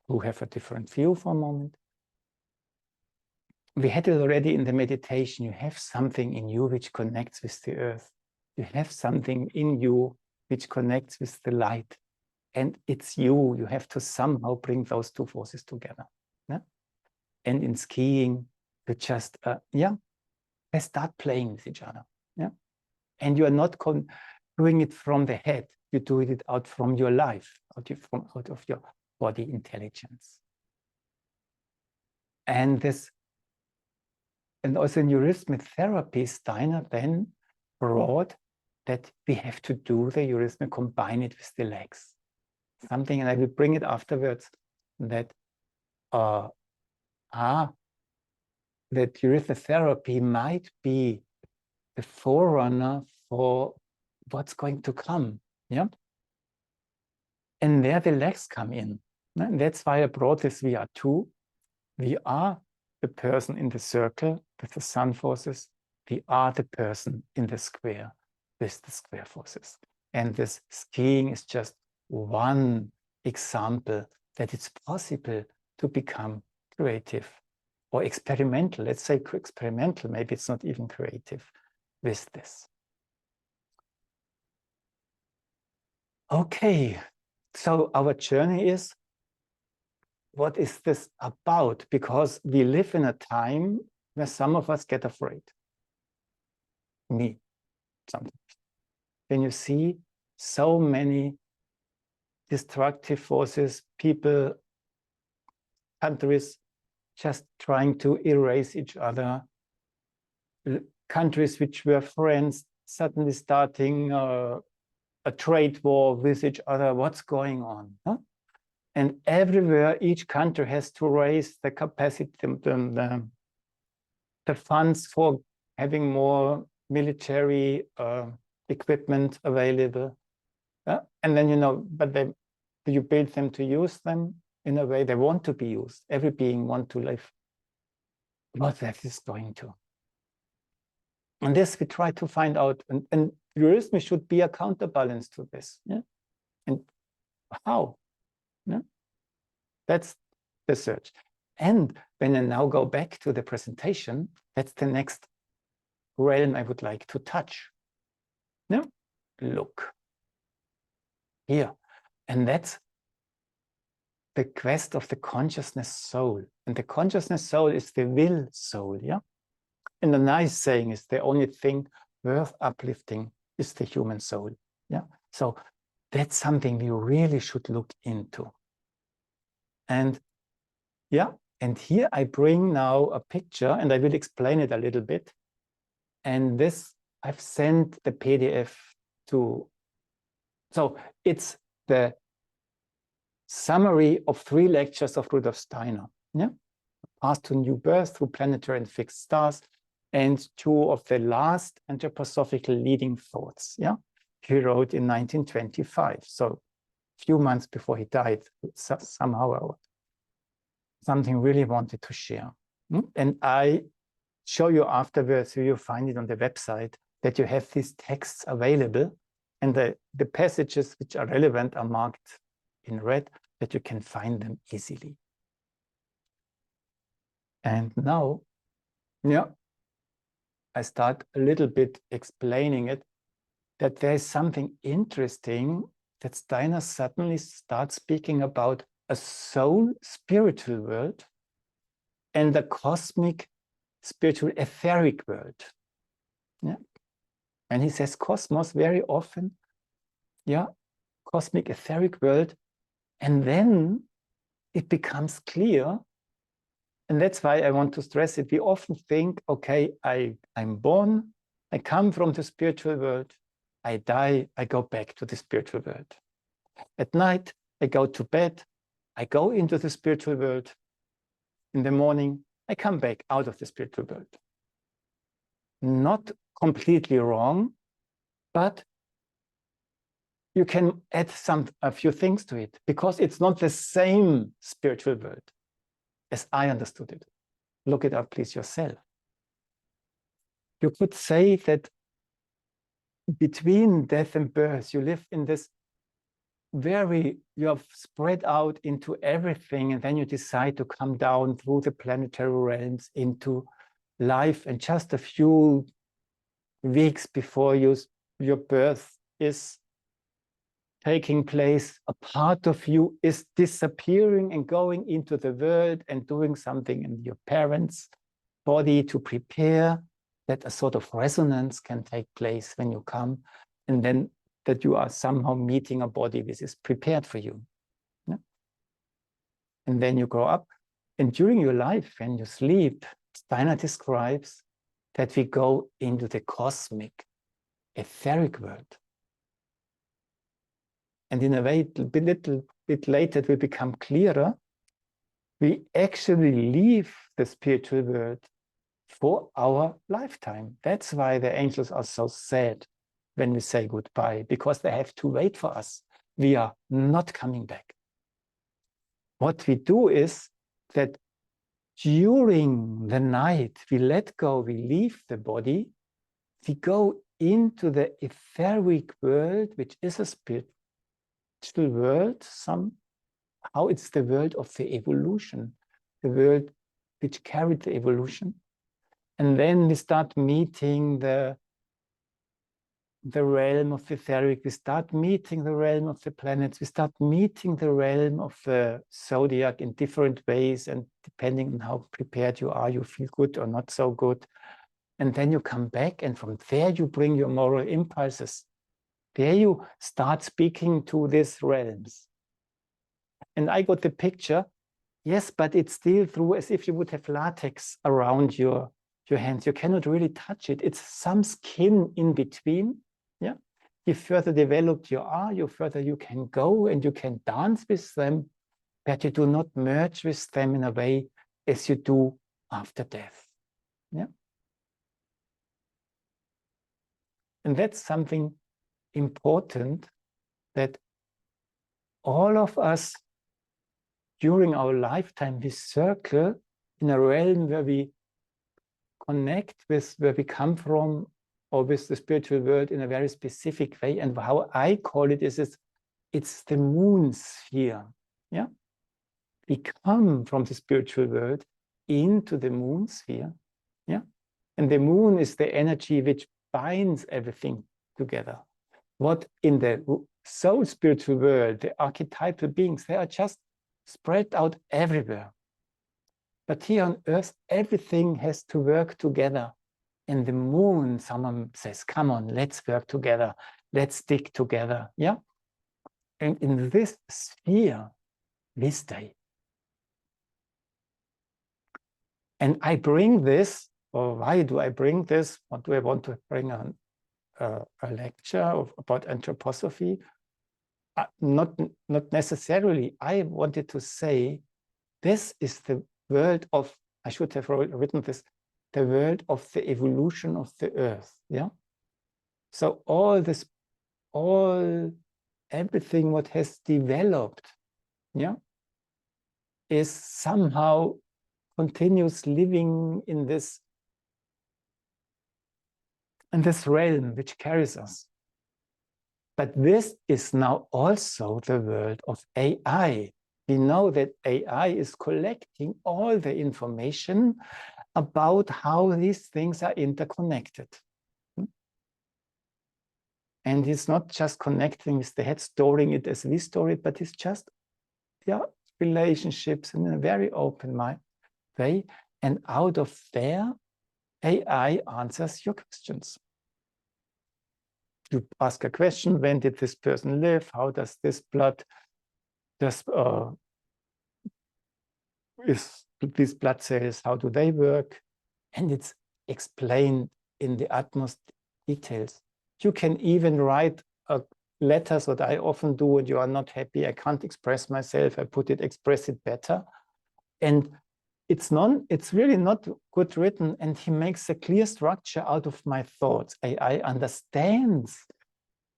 Who have a different view for a moment. We had it already in the meditation. You have something in you which connects with the earth. You have something in you which connects with the light. And it's you. You have to somehow bring those two forces together. Yeah? And in skiing, you just, they start playing with each other. Yeah? And you are not doing it from the head. You do it out from your life, out of your body intelligence. And also in eurythmic therapy, Steiner then brought that we have to do the eurythmy, combine it with the legs. Something, and I will bring it afterwards, that that eurythmic therapy might be the forerunner for what's going to come. Yeah. And there the legs come in. And that's why I brought this VR2. We are the person in the circle with the sun forces. We are the person in the square with the square forces. And this skiing is just one example that it's possible to become creative or experimental. Let's say experimental, maybe it's not even creative with this. Okay, so our journey is, what is this about? Because we live in a time where some of us get afraid. Me, sometimes. When you see so many destructive forces, people, countries just trying to erase each other, countries which were friends suddenly starting a trade war with each other, what's going on? Huh? And everywhere, each country has to raise the capacity, the funds for having more military equipment available. And then, but the Do you build them to use them in a way they want to be used? Every being wants to live. What that is going to. And this we try to find out. And eurythmy should be a counterbalance to this. Yeah? And how? Yeah? That's the search. And when I now go back to the presentation, that's the next realm I would like to touch. Yeah? Look. Here. And that's the quest of the consciousness soul. And the consciousness soul is the will soul. Yeah? And the nice saying is the only thing worth uplifting is the human soul. Yeah. So that's something we really should look into. And yeah, and here I bring now a picture and I will explain it a little bit. And this, I've sent the PDF to, so it's the summary of 3 lectures of Rudolf Steiner. Yeah. Path to New Birth through planetary and fixed stars, and 2 of the last anthroposophical leading thoughts. Yeah, he wrote in 1925, so a few months before he died. Somehow, something really wanted to share, and I show you afterwards. So you find it on the website that you have these texts available, and the passages which are relevant are marked in red, that you can find them easily. And now, yeah, I start a little bit explaining it, that there's something interesting that Steiner suddenly starts speaking about a soul spiritual world and the cosmic spiritual etheric world. Yeah. And he says cosmos very often, yeah, cosmic etheric world. And then it becomes clear, and that's why I want to stress it. We often think, okay, I'm born, I come from the spiritual world, I die, I go back to the spiritual world. At night, I go to bed, I go into the spiritual world. In the morning, I come back out of the spiritual world. Not completely wrong, but you can add a few things to it, because it's not the same spiritual world as I understood it. Look it up, please, yourself. You could say that between death and birth, you live in this you have spread out into everything, and then you decide to come down through the planetary realms into life, and just a few weeks before your birth is taking place, a part of you is disappearing and going into the world and doing something in your parents' body to prepare that a sort of resonance can take place when you come, and then that you are somehow meeting a body which is prepared for you. Yeah? And then you grow up, and during your life, when you sleep, Steiner describes that we go into the cosmic, etheric world. And in a way, a little bit later, it will become clearer. We actually leave the spiritual world for our lifetime. That's why the angels are so sad when we say goodbye, because they have to wait for us. We are not coming back. What we do is that during the night, we let go, we leave the body, we go into the etheric world, which is a spiritual world. Somehow it's the world of the evolution, the world which carried the evolution. And then we start meeting the realm of the etheric, we start meeting the realm of the planets, we start meeting the realm of the zodiac in different ways, and depending on how prepared you are, you feel good or not so good. And then you come back, and from there you bring your moral impulses. There you start speaking to these realms. And I got the picture, yes, but it's still through as if you would have latex around your hands. You cannot really touch it. It's some skin in between. Yeah. The further developed you are, the further you can go, and you can dance with them, but you do not merge with them in a way as you do after death. Yeah. And that's something important, that all of us, during our lifetime, we circle in a realm where we connect with where we come from, or with the spiritual world in a very specific way. And how I call it is it's the moon sphere. Yeah, we come from the spiritual world into the moon sphere. Yeah, and the moon is the energy which binds everything together. What in the soul spiritual world, the archetypal beings, they are just spread out everywhere. But here on earth, everything has to work together. In the moon, someone says, come on, let's work together. Let's stick together. Yeah. And in this sphere, we stay. And I bring this, or why do I bring this? What do I want to bring on a lecture about anthroposophy? Not necessarily. I wanted to say, this is the world of, I should have written this, the world of the evolution of the earth. Yeah. So everything what has developed, yeah, is somehow continues living in this realm which carries us. But this is now also the world of AI. We know that AI is collecting all the information about how these things are interconnected. And it's not just connecting with the head, storing it as we store it, but it's just, yeah, relationships in a very open way. And out of there, AI answers your questions. You ask a question: when did this person live? How does this blood, is these blood cells, how do they work? And it's explained in the utmost details. You can even write letters, what I often do when you are not happy. I can't express myself. I express it better. And it's really not good written. And he makes a clear structure out of my thoughts. AI understands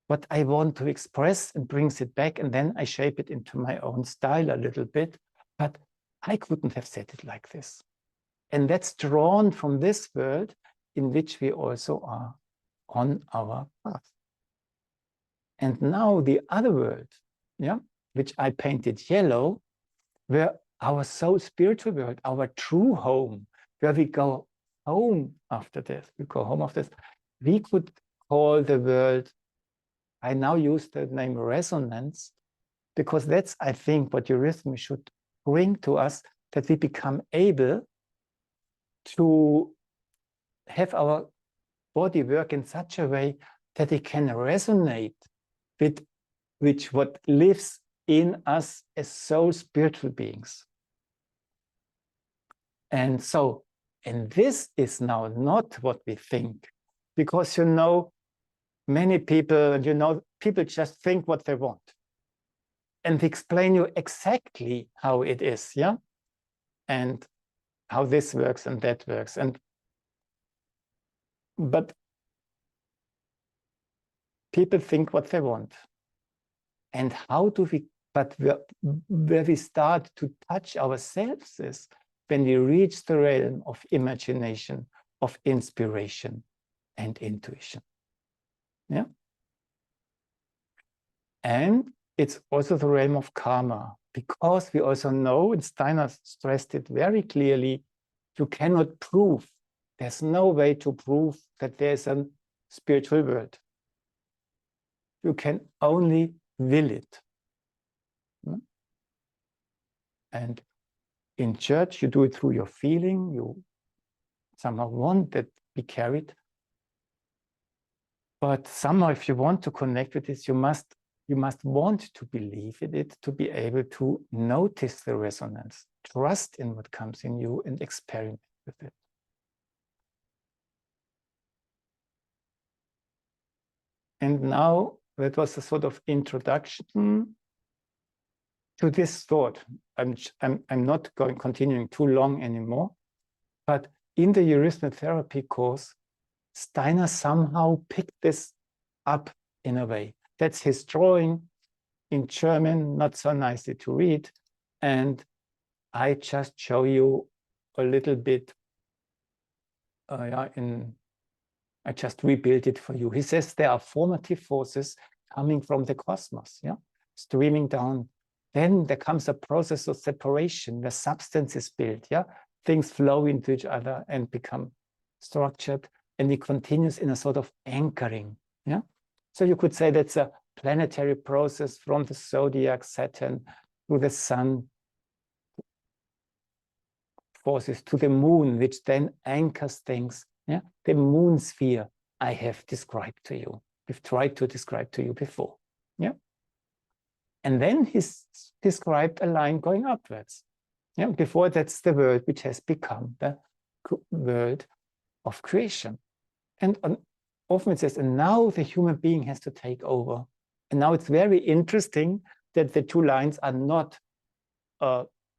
what I want to express and brings it back. And then I shape it into my own style a little bit. But I couldn't have said it like this. And that's drawn from this world in which we also are on our path. And now the other world, yeah, which I painted yellow, where our soul spiritual world, our true home, where we go home after death, we could call the world, I now use the name resonance, because that's, I think, what eurythmy should bring to us, that we become able to have our body work in such a way that it can resonate with what lives in us as soul spiritual beings. And so, and this is now not what we think, because many people, people just think what they want and explain you exactly how it is, yeah, and how this works and that works. But people think what they want. And how do we, but where we start to touch ourselves is when we reach the realm of imagination, of inspiration and intuition. Yeah. And it's also the realm of karma, because we also know, and Steiner stressed it very clearly, you cannot prove, there's no way to prove that there's a spiritual world. You can only will it. And in church, you do it through your feeling, you somehow want that be carried. But somehow, if you want to connect with this, you must want to believe in it, to be able to notice the resonance, trust in what comes in you, and experiment with it. And now that was a sort of introduction to this thought. I'm not continuing too long anymore, but in the eurythmic therapy course, Steiner somehow picked this up in a way. That's his drawing. in German, not so nicely to read. And I just show you a little bit, I just rebuilt it for you. He says there are formative forces coming from the cosmos, streaming down. Then there comes a process of separation where substance is built, things flow into each other and become structured, and it continues in a sort of anchoring, So you could say that's a planetary process from the zodiac, Saturn, to the sun, forces to the moon, which then anchors things, the moon sphere I have described to you. We've tried to describe to you before, And then he's described a line going upwards. Before, that's the world which has become the world of creation. And often it says, and now the human being has to take over. And now it's very interesting that the two lines are not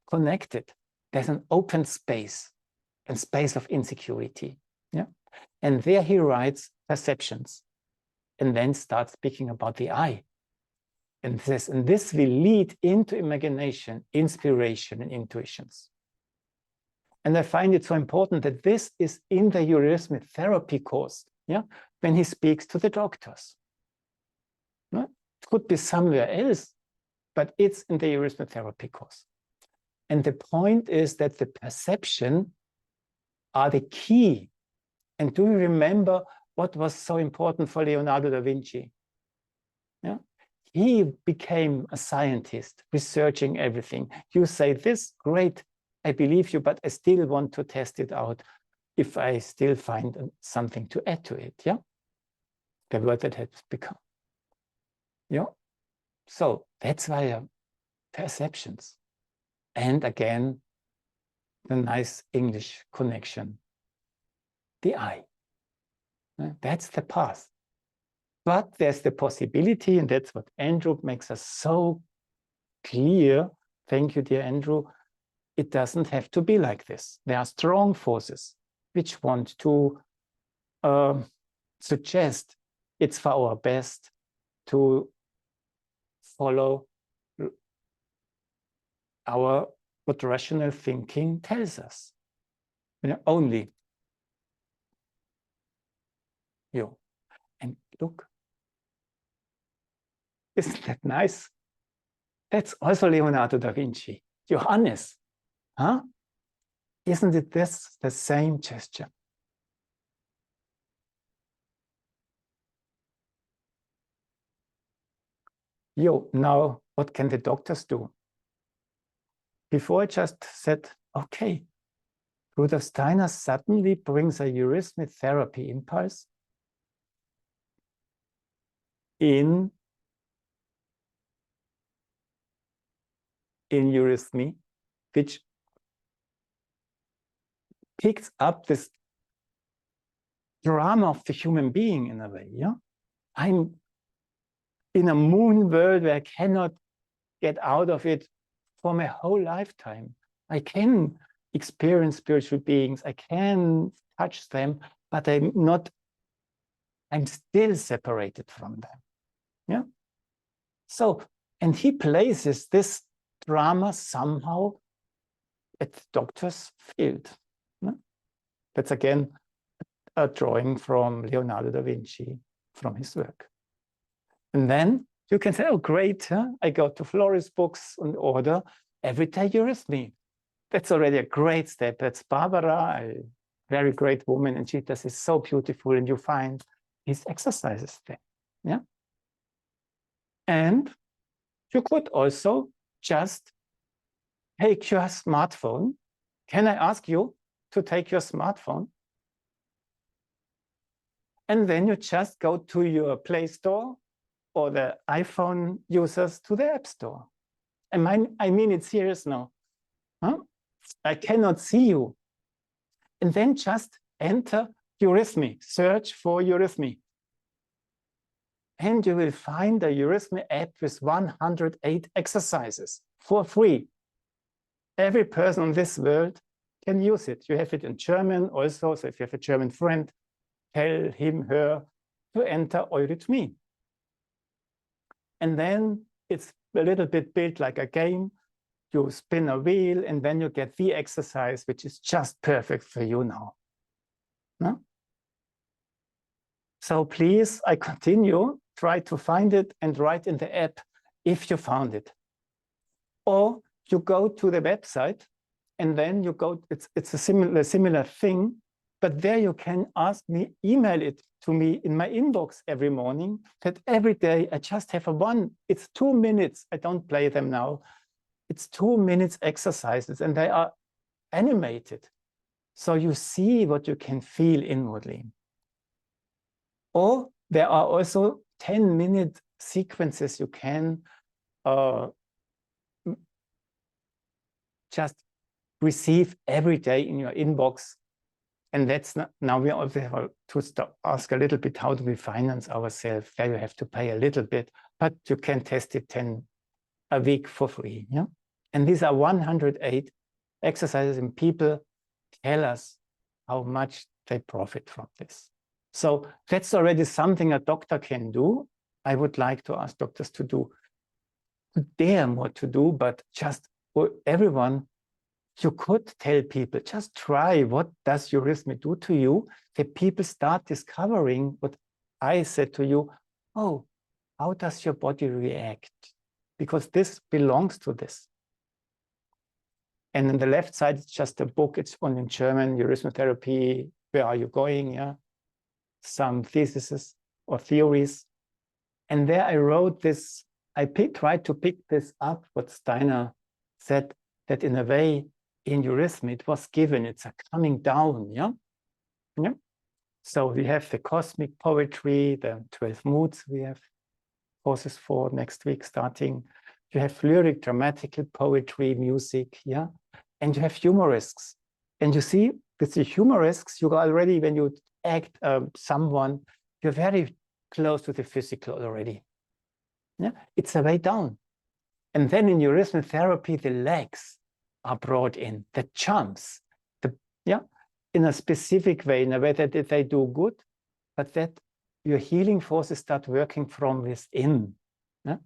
connected. There's an open space, and space of insecurity. And there he writes perceptions, and then starts speaking about the I. And says, and this will lead into imagination, inspiration, and intuitions. And I find it so important that this is in the eurythmy therapy course, when he speaks to the doctors. It could be somewhere else, but it's in the eurythmy therapy course. And the point is that the perception are the key. And do you remember what was so important for Leonardo da Vinci? He became a scientist, researching everything. You say this, great, I believe you, but I still want to test it out if I still find something to add to it, The word that has become. So that's why perceptions. And again, the nice English connection, the I. That's the path. But there's the possibility, and that's what Andrew makes us so clear. Thank you, dear Andrew. It doesn't have to be like this. There are strong forces which want to suggest it's for our best to follow what rational thinking tells us. Only you. And look, isn't that nice? That's also Leonardo da Vinci. Johannes, Isn't it this the same gesture? Now what can the doctors do? Before I just said, okay, Rudolf Steiner suddenly brings a eurythmy therapy impulse in eurythmy, which picks up this drama of the human being in a way. I'm in a moon world where I cannot get out of it for my whole lifetime. I can experience spiritual beings, I can touch them, but I'm still separated from them. So, and he places this drama somehow at the doctor's field. That's again a drawing from Leonardo da Vinci from his work. And then you can say, oh, great, I go to florist books and order everyday eurythmy. That's already a great step. That's Barbara, a very great woman, and she does it so beautiful, and you find these exercises there. And you could also just take your smartphone. Can I ask you to take your smartphone? And then you just go to your Play Store, or the iPhone users to the App Store. I mean it serious now. I cannot see you. And then just enter eurythmy, search for eurythmy. And you will find a eurythmy app with 108 exercises for free. Every person in this world can use it. You have it in German also, so if you have a German friend, tell him, her to enter eurythmy. And then it's a little bit built like a game. You spin a wheel, and then you get the exercise, which is just perfect for you now. No? So please, I continue, try to find it and write in the app if you found it. Or you go to the website, and then you go, it's a similar thing, but there you can ask me, email it to me in my inbox every morning, that every day I just have it's 2 minutes, I don't play them now, it's 2 minutes exercises, and they are animated. So you see what you can feel inwardly. Or there are also 10-minute sequences you can just receive every day in your inbox. And that's not, now we also have to ask a little bit, how do we finance ourselves? There you have to pay a little bit, but you can test it 10 a week for free. Yeah. And these are 108 exercises, and people tell us how much they profit from this. So that's already something a doctor can do. I would like to ask doctors to dare more to do, but just for everyone, you could tell people, just try, what does eurythmy do to you? The people start discovering what I said to you. Oh, how does your body react? Because this belongs to this. And on the left side, it's just a book. It's one in German, Eurythmotherapy. Where are you going? Yeah, some theses or theories. And there I wrote this. I tried to pick this up, what Steiner said, that in a way, in eurythmy, it was given. It's a coming down. Yeah, yeah. So we have the cosmic poetry, the 12 moods. We have courses for next week starting. You have lyric, dramatical poetry, music, yeah, and you have humoresques. And you see, with the humoresques, you already, when you act someone, you're very close to the physical already. Yeah, it's a way down. And then in eurythmotherapy, the legs are brought in, the jumps, in a specific way, in a way that they do good, but that your healing forces start working from within. Yeah?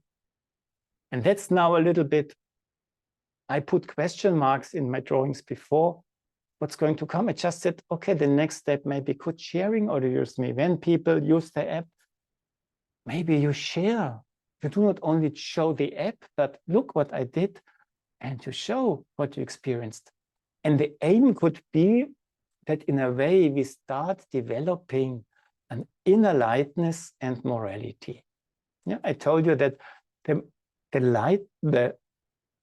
And that's now a little bit, I put question marks in my drawings before what's going to come. I just said, okay, the next step may be good sharing or eurythmy. When people use the app, maybe you share. You do not only show the app, but look what I did, and you show what you experienced. And the aim could be that in a way we start developing an inner lightness and morality. Yeah, I told you that the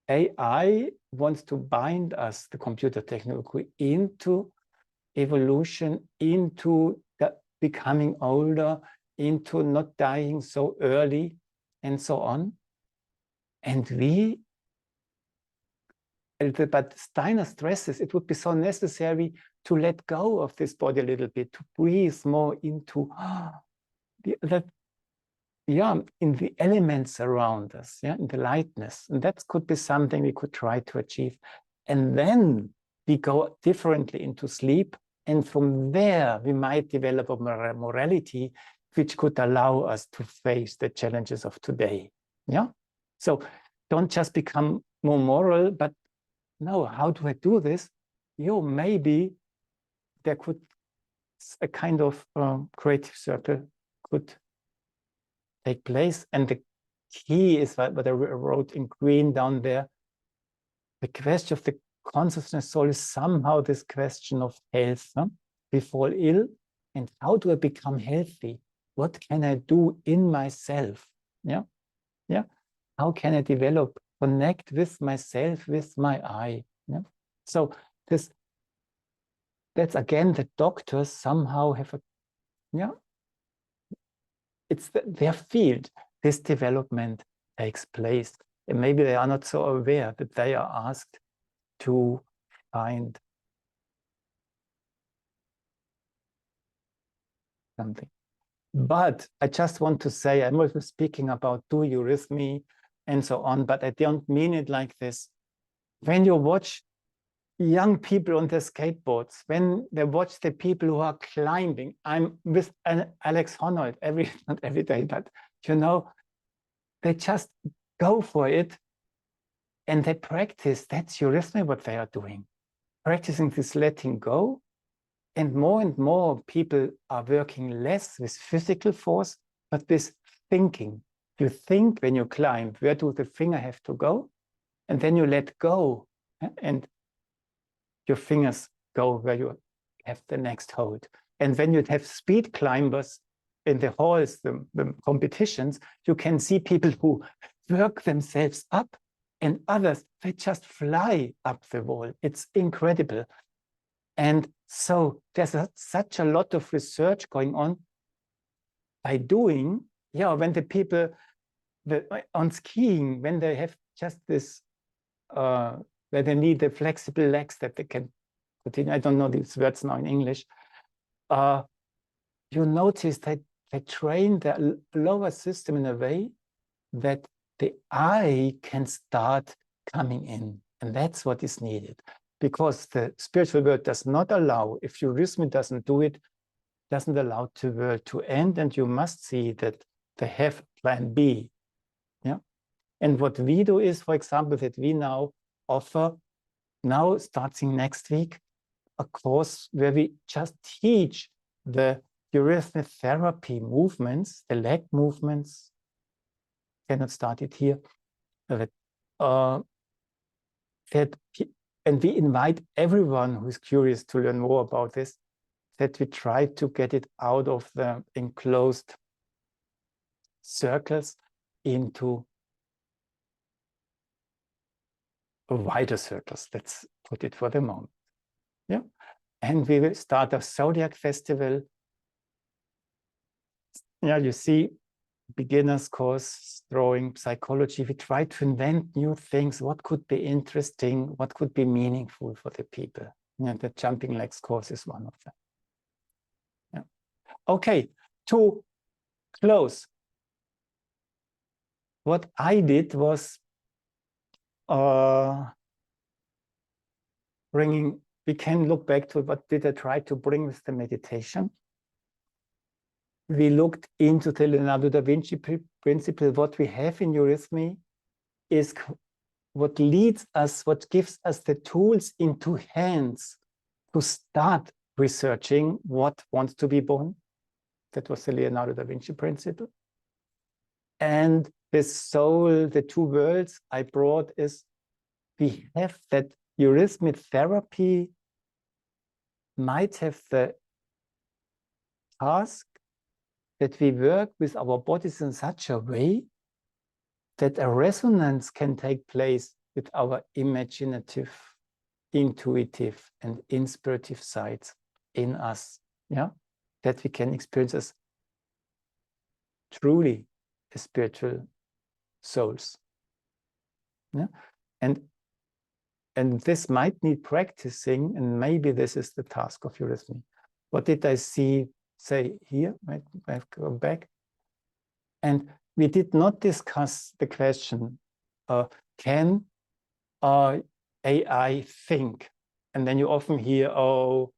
AI wants to bind us, the computer technology, into evolution, into becoming older, into not dying so early, and so on. And but Steiner stresses it would be so necessary to let go of this body a little bit, to breathe more into in the elements around us, yeah, in the lightness. And that could be something we could try to achieve. And then we go differently into sleep. And from there, we might develop a morality which could allow us to face the challenges of today. Yeah. So don't just become more moral, but no, how do I do this? Maybe there could a kind of creative circle could take place. And the key is what I wrote in green down there. The question of the consciousness soul is somehow this question of health. Huh? We fall ill, and how do I become healthy? What can I do in myself? Yeah, yeah. How can I develop, connect with myself, with my I? Yeah. So that's again, the doctors somehow have it's their field. This development takes place. And maybe they are not so aware that they are asked to find something. But I just want to say, I'm also speaking about do eurythmy and so on, but I don't mean it like this. When you watch young people on their skateboards, when they watch the people who are climbing, I'm with Alex Honnold not every day, but they just go for it. And they practice, that's eurythmy, what they are doing. Practicing this letting go. And more people are working less with physical force, but with thinking. You think when you climb, where do the finger have to go? And then you let go, and your fingers go where you have the next hold. And when you have speed climbers in the halls, the competitions, you can see people who work themselves up, and others, they just fly up the wall. It's incredible. And so there's such a lot of research going on by doing, when the people on skiing, when they have just this, where they need the flexible legs that they can continue. I don't know these words now in English. You notice that they train the lower system in a way that the eye can start coming in. And that's what is needed. Because the spiritual world does not allow, if eurythmy doesn't do it, doesn't allow the world to end, and you must see that they have plan B. Yeah. And what we do is, for example, that we now offer, now starting next week, a course where we just teach the eurythmy therapy movements, the leg movements. Cannot start it here. And we invite everyone who is curious to learn more about this, that we try to get it out of the enclosed circles into wider circles. Let's put it for the moment. Yeah. And we will start a Zodiac Festival. Yeah, you see, beginners course, drawing, psychology. We try to invent new things. What could be interesting? What could be meaningful for the people? Yeah, the jumping legs course is one of them. Yeah. Okay, to close. What I did was we can look back to what did I try to bring with the meditation. We looked into the Leonardo da Vinci principle. What we have in eurythmy is what leads us, what gives us the tools into hands to start researching what wants to be born. That was the Leonardo da Vinci principle. And the soul, the two worlds I brought is, we have that eurythmic therapy might have the task that we work with our bodies in such a way that a resonance can take place with our imaginative, intuitive, and inspirative sides in us. Yeah, that we can experience as truly spiritual souls. Yeah, and this might need practicing, and maybe this is the task of eurythmy. What did I say here? I've gone back. And we did not discuss the question, can AI think? And then you often hear, oh,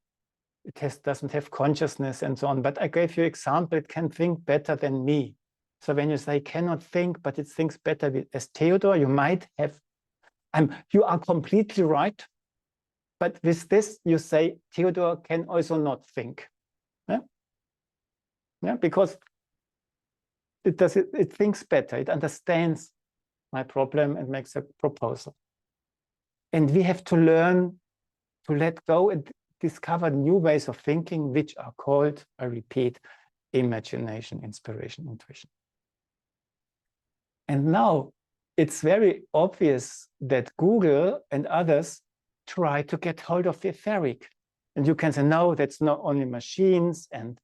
it doesn't have consciousness and so on. But I gave you an example, it can think better than me. So when you say cannot think, but it thinks better as Theodor, you might have, you are completely right. But with this, you say Theodor can also not think. Yeah? Yeah, because it thinks better, it understands my problem and makes a proposal. And we have to learn to let go and discover new ways of thinking, which are called, I repeat, imagination, inspiration, intuition. And now it's very obvious that Google and others try to get hold of the etheric. And you can say, no, that's not only machines and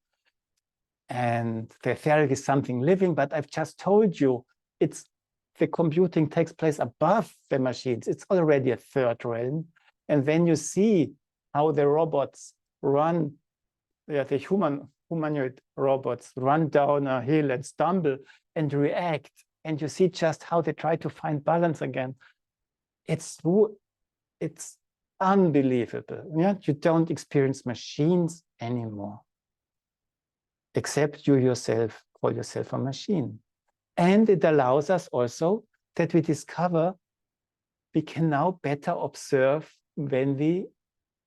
the etheric is something living, but I've just told you, the computing takes place above the machines. It's already a third realm. And when you see how the robots run, the humanoid robots run down a hill and stumble and react, and you see just how they try to find balance again, it's unbelievable. Yeah? You don't experience machines anymore, except you yourself call yourself a machine. And it allows us also that we discover we can now better observe when we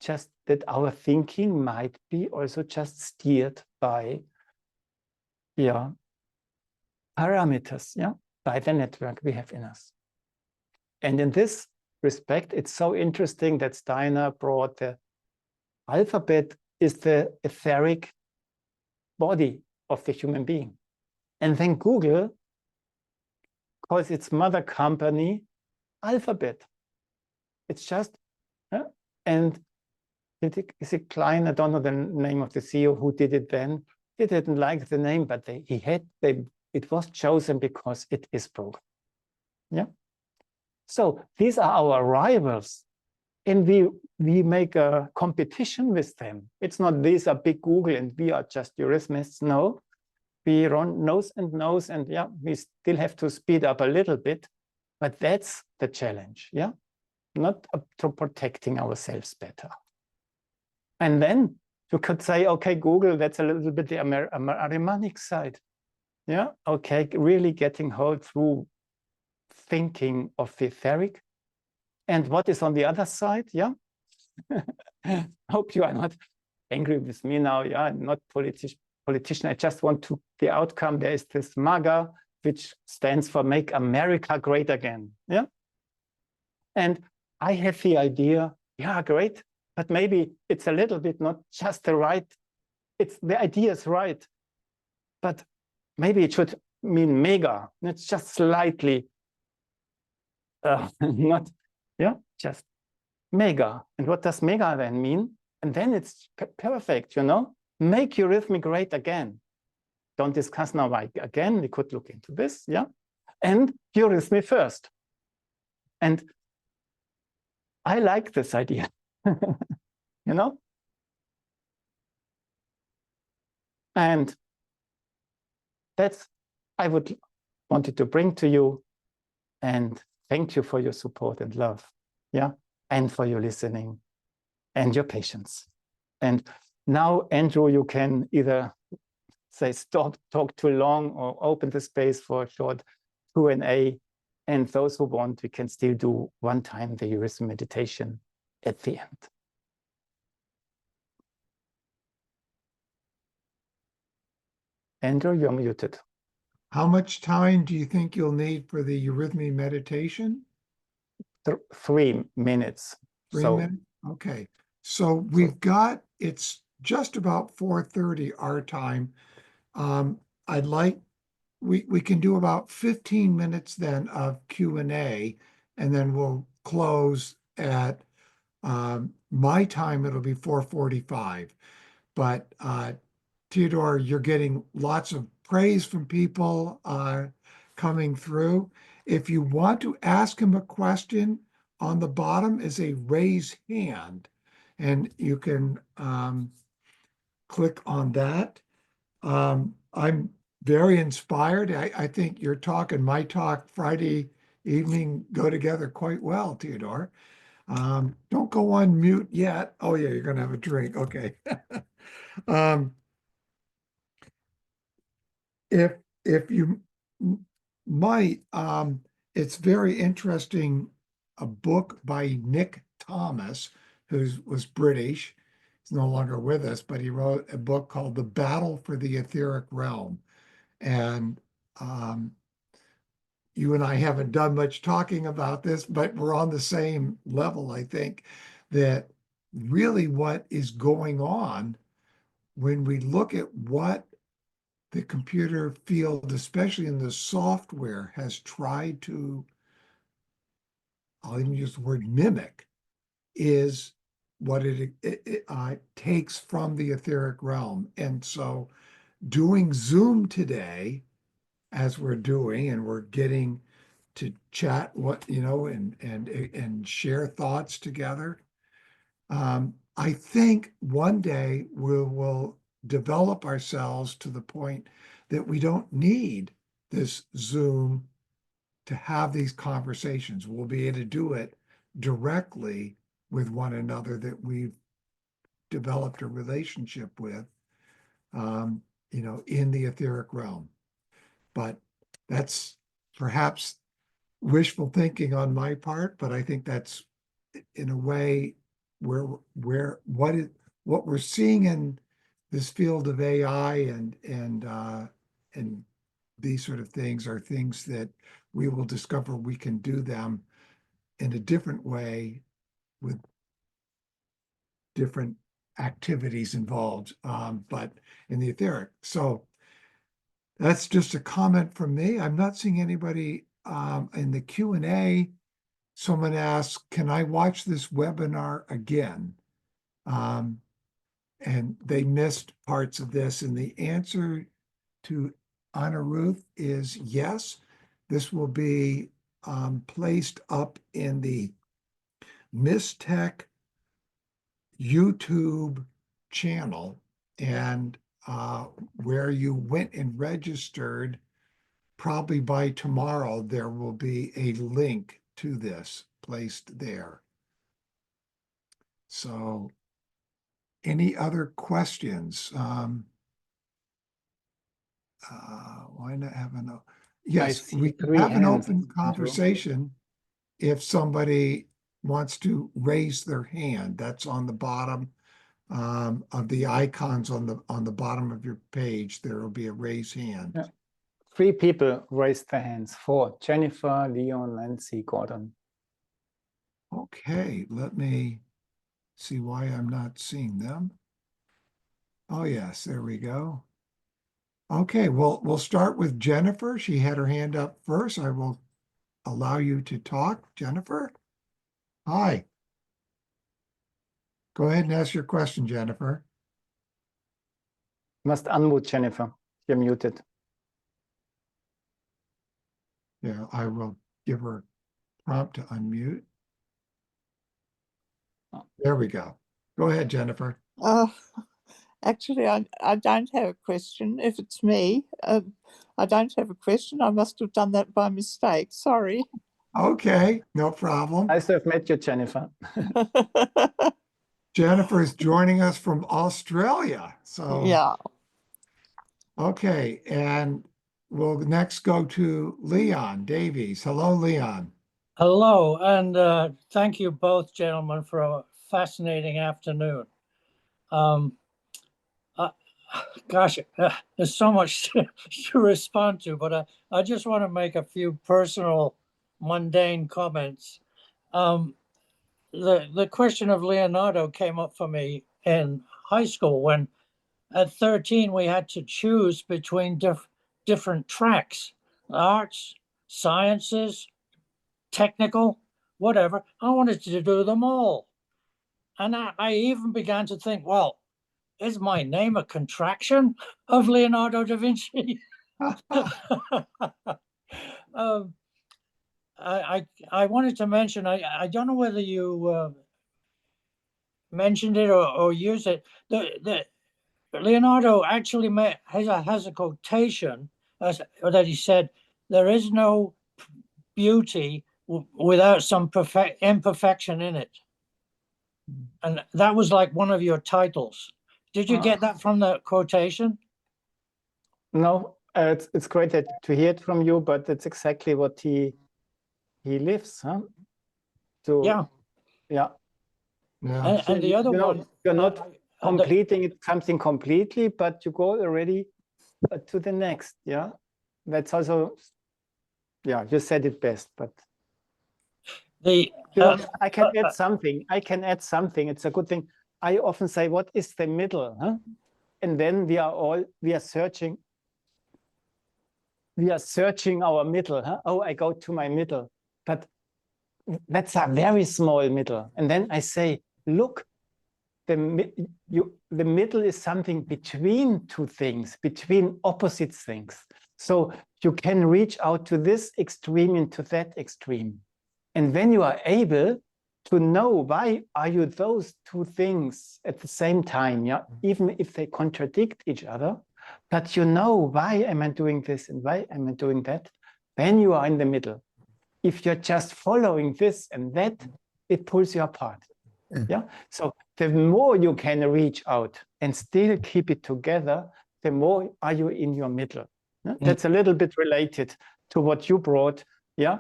just that our thinking might be also just steered by parameters, by the network we have in us. And in this respect, it's so interesting that Steiner brought the alphabet is the etheric body of the human being. And then Google calls its mother company Alphabet. It's just, and is it Klein? I don't know the name of the CEO who did it then. He didn't like the name, but it was chosen because it is broken. Yeah. So these are our rivals, and we make a competition with them. It's not these are big Google and we are just eurythmists. No, we run nose and nose, and we still have to speed up a little bit, but that's the challenge. Not to protecting ourselves better. And then you could say, okay, Google, that's a little bit the Arianic side. Okay, really getting hold through thinking of the etheric. And what is on the other side? Hope you are not angry with me now. I'm not politician. I just want to the outcome. There is this MAGA, which stands for Make America Great Again. And I have the idea, great, but maybe it's a little bit not just the right, the idea is right, but maybe it should mean mega. It's just slightly not, just mega. And what does mega then mean? And then it's perfect, make eurythmy great again. Don't discuss now why again, we could look into this, and eurythmy first. And I like this idea, And that's I would wanted to bring to you, and thank you for your support and love, and for your listening and your patience. And now, Andrew, you can either say stop, talk too long, or open the space for a short Q&A. And those who want, we can still do one time the eurythmy meditation at the end. Andrew, you're muted. How much time do you think you'll need for the eurythmy meditation? 3 minutes. 3 minutes? Okay. So we've got, it's just about 4:30 our time. I'd like, we can do about 15 minutes then of Q&A, and then we'll close at my time, it'll be 4:45. But Theodor, you're getting lots of praise from people coming through. If you want to ask him a question, on the bottom is a raise hand, and you can click on that. I'm very inspired. I think your talk and my talk Friday evening go together quite well, Theodor. Don't go on mute yet. Oh yeah, you're gonna have a drink. Okay. If you might, it's very interesting, a book by Nick Thomas, who was British. He's no longer with us, but he wrote a book called The Battle for the Etheric Realm. And you and I haven't done much talking about this, but we're on the same level, I think, that really what is going on when we look at what the computer field, especially in the software, has tried to, I'll even use the word mimic, is what it takes from the etheric realm. And so doing Zoom today, as we're doing, and we're getting to chat and share thoughts together. I think one day we'll develop ourselves to the point that we don't need this Zoom to have these conversations. We'll be able to do it directly with one another that we've developed a relationship with, in the etheric realm. But that's perhaps wishful thinking on my part, but I think that's in a way where what we're seeing in this field of AI and these sort of things are things that we will discover we can do them in a different way with different activities involved, but in the etheric. So that's just a comment from me. I'm not seeing anybody in the Q&A. Someone asked, can I watch this webinar again? And they missed parts of this. And the answer to Anna Ruth is yes. This will be placed up in the Mistech YouTube channel, and where you went and registered, probably by tomorrow, there will be a link to this placed there. So any other questions? Why not have an, yes, see we can 3 have an hands, open Andrew. conversation if somebody wants to raise their hand. That's on the bottom of the icons on the bottom of your page. There will be a raise hand. Yeah. 3 people raised their hands. 4: Jennifer, Leon, Nancy, Gordon. Okay, let me see why I'm not seeing them. Oh yes, there we go. Okay, well, we'll start with Jennifer. She had her hand up first. I will allow you to talk. Jennifer? Hi. Go ahead and ask your question, Jennifer. You must unmute, Jennifer. You're muted. Yeah, I will give her a prompt to unmute. There we go. Go ahead, Jennifer. Actually, I don't have a question. If it's me, I don't have a question. I must have done that by mistake. Sorry. Okay, no problem. Nice to have met you, Jennifer. Jennifer is joining us from Australia. So Yeah. okay, and we'll next go to Leon Davies. Hello, Leon. Hello, and thank you both, gentlemen, for a fascinating afternoon. Gosh, there's so much to respond to, but I just want to make a few personal, mundane comments. The question of Leonardo came up for me in high school when at 13 we had to choose between different tracks: arts, sciences, technical, whatever. I wanted to do them all. And I even began to think, well, is my name a contraction of Leonardo da Vinci? I wanted to mention, I don't know whether you mentioned it or used it. The Leonardo actually has a quotation that he said, there is no beauty without some imperfection in it. And that was like one of your titles. Did you get that from the quotation? No, it's great to hear it from you, but it's exactly what he lives, huh? So Yeah. Yeah. And the other one, you're not completing it something completely, but you go already to the next. Yeah, that's also, yeah, you said it best. But I can add something. It's a good thing. I often say, what is the middle? Huh? And then we are searching our middle. Huh? Oh, I go to my middle, but that's a very small middle. And then I say, look, the middle is something between two things, between opposite things. So you can reach out to this extreme and to that extreme. And when you are able to know why are you those two things at the same time, yeah, even if they contradict each other, but you know, why am I doing this and why am I doing that? Then you are in the middle. If you're just following this and that, it pulls you apart. Yeah. So the more you can reach out and still keep it together, the more are you in your middle. Yeah? That's a little bit related to what you brought. Yeah.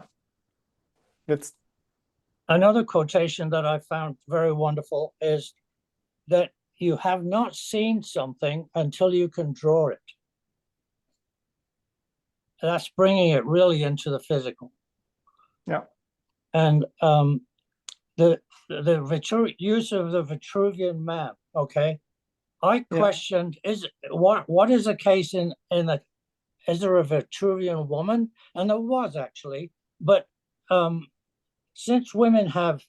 That's Another quotation that I found very wonderful is that you have not seen something until you can draw it. That's bringing it really into the physical. yeah. And the use of the Vitruvian map. Okay, I questioned what is the case in the, is there a Vitruvian woman? And there was actually, but since women have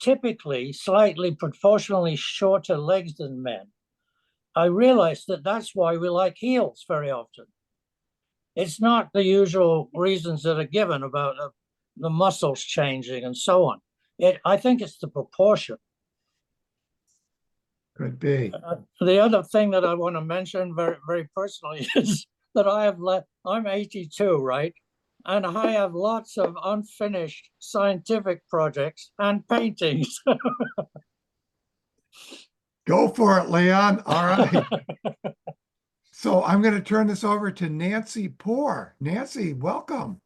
typically slightly proportionally shorter legs than men, I realized that that's why we like heels very often. It's not the usual reasons that are given about the muscles changing and so on. I think it's the proportion. Could be. The other thing that I want to mention very, very personally is that I'm 82, right? And I have lots of unfinished scientific projects and paintings. Go for it, Leon. All right. So I'm going to turn this over to Nancy Poor. Nancy, welcome.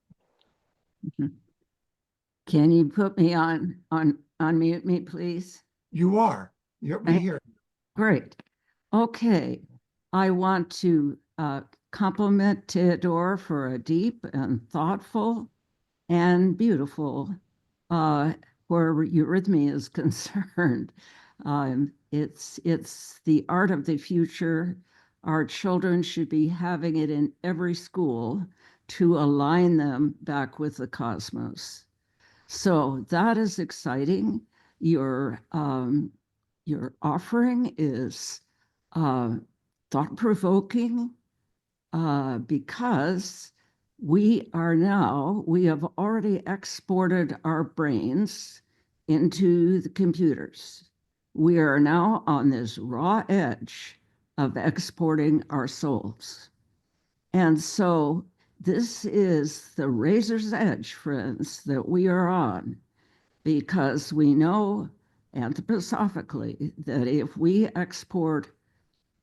Can you put me unmute me, please? You are. We hear. Great. Okay. I want to compliment Theodor for a deep and thoughtful and beautiful where eurythmy is concerned. It's the art of the future. Our children should be having it in every school to align them back with the cosmos. So that is exciting. Your offering is thought-provoking because we have already exported our brains into the computers. We are now on this raw edge of exporting our souls. And so this is the razor's edge, friends, that we are on, because we know anthroposophically that if we export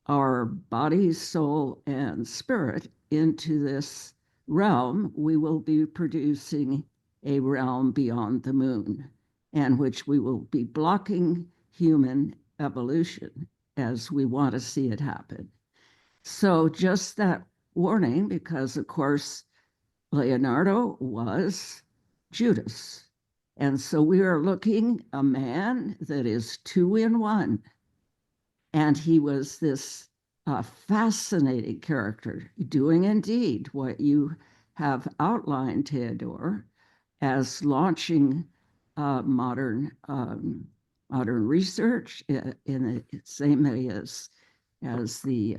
our body, soul, and spirit into this realm, we will be producing a realm beyond the moon, and which we will be blocking human evolution as we want to see it happen. So just that warning, because of course, Leonardo was Judas. And so we are looking a man that is 2 in 1. And he was this fascinating character, doing indeed what you have outlined, Theodor, as launching modern research in the same way as the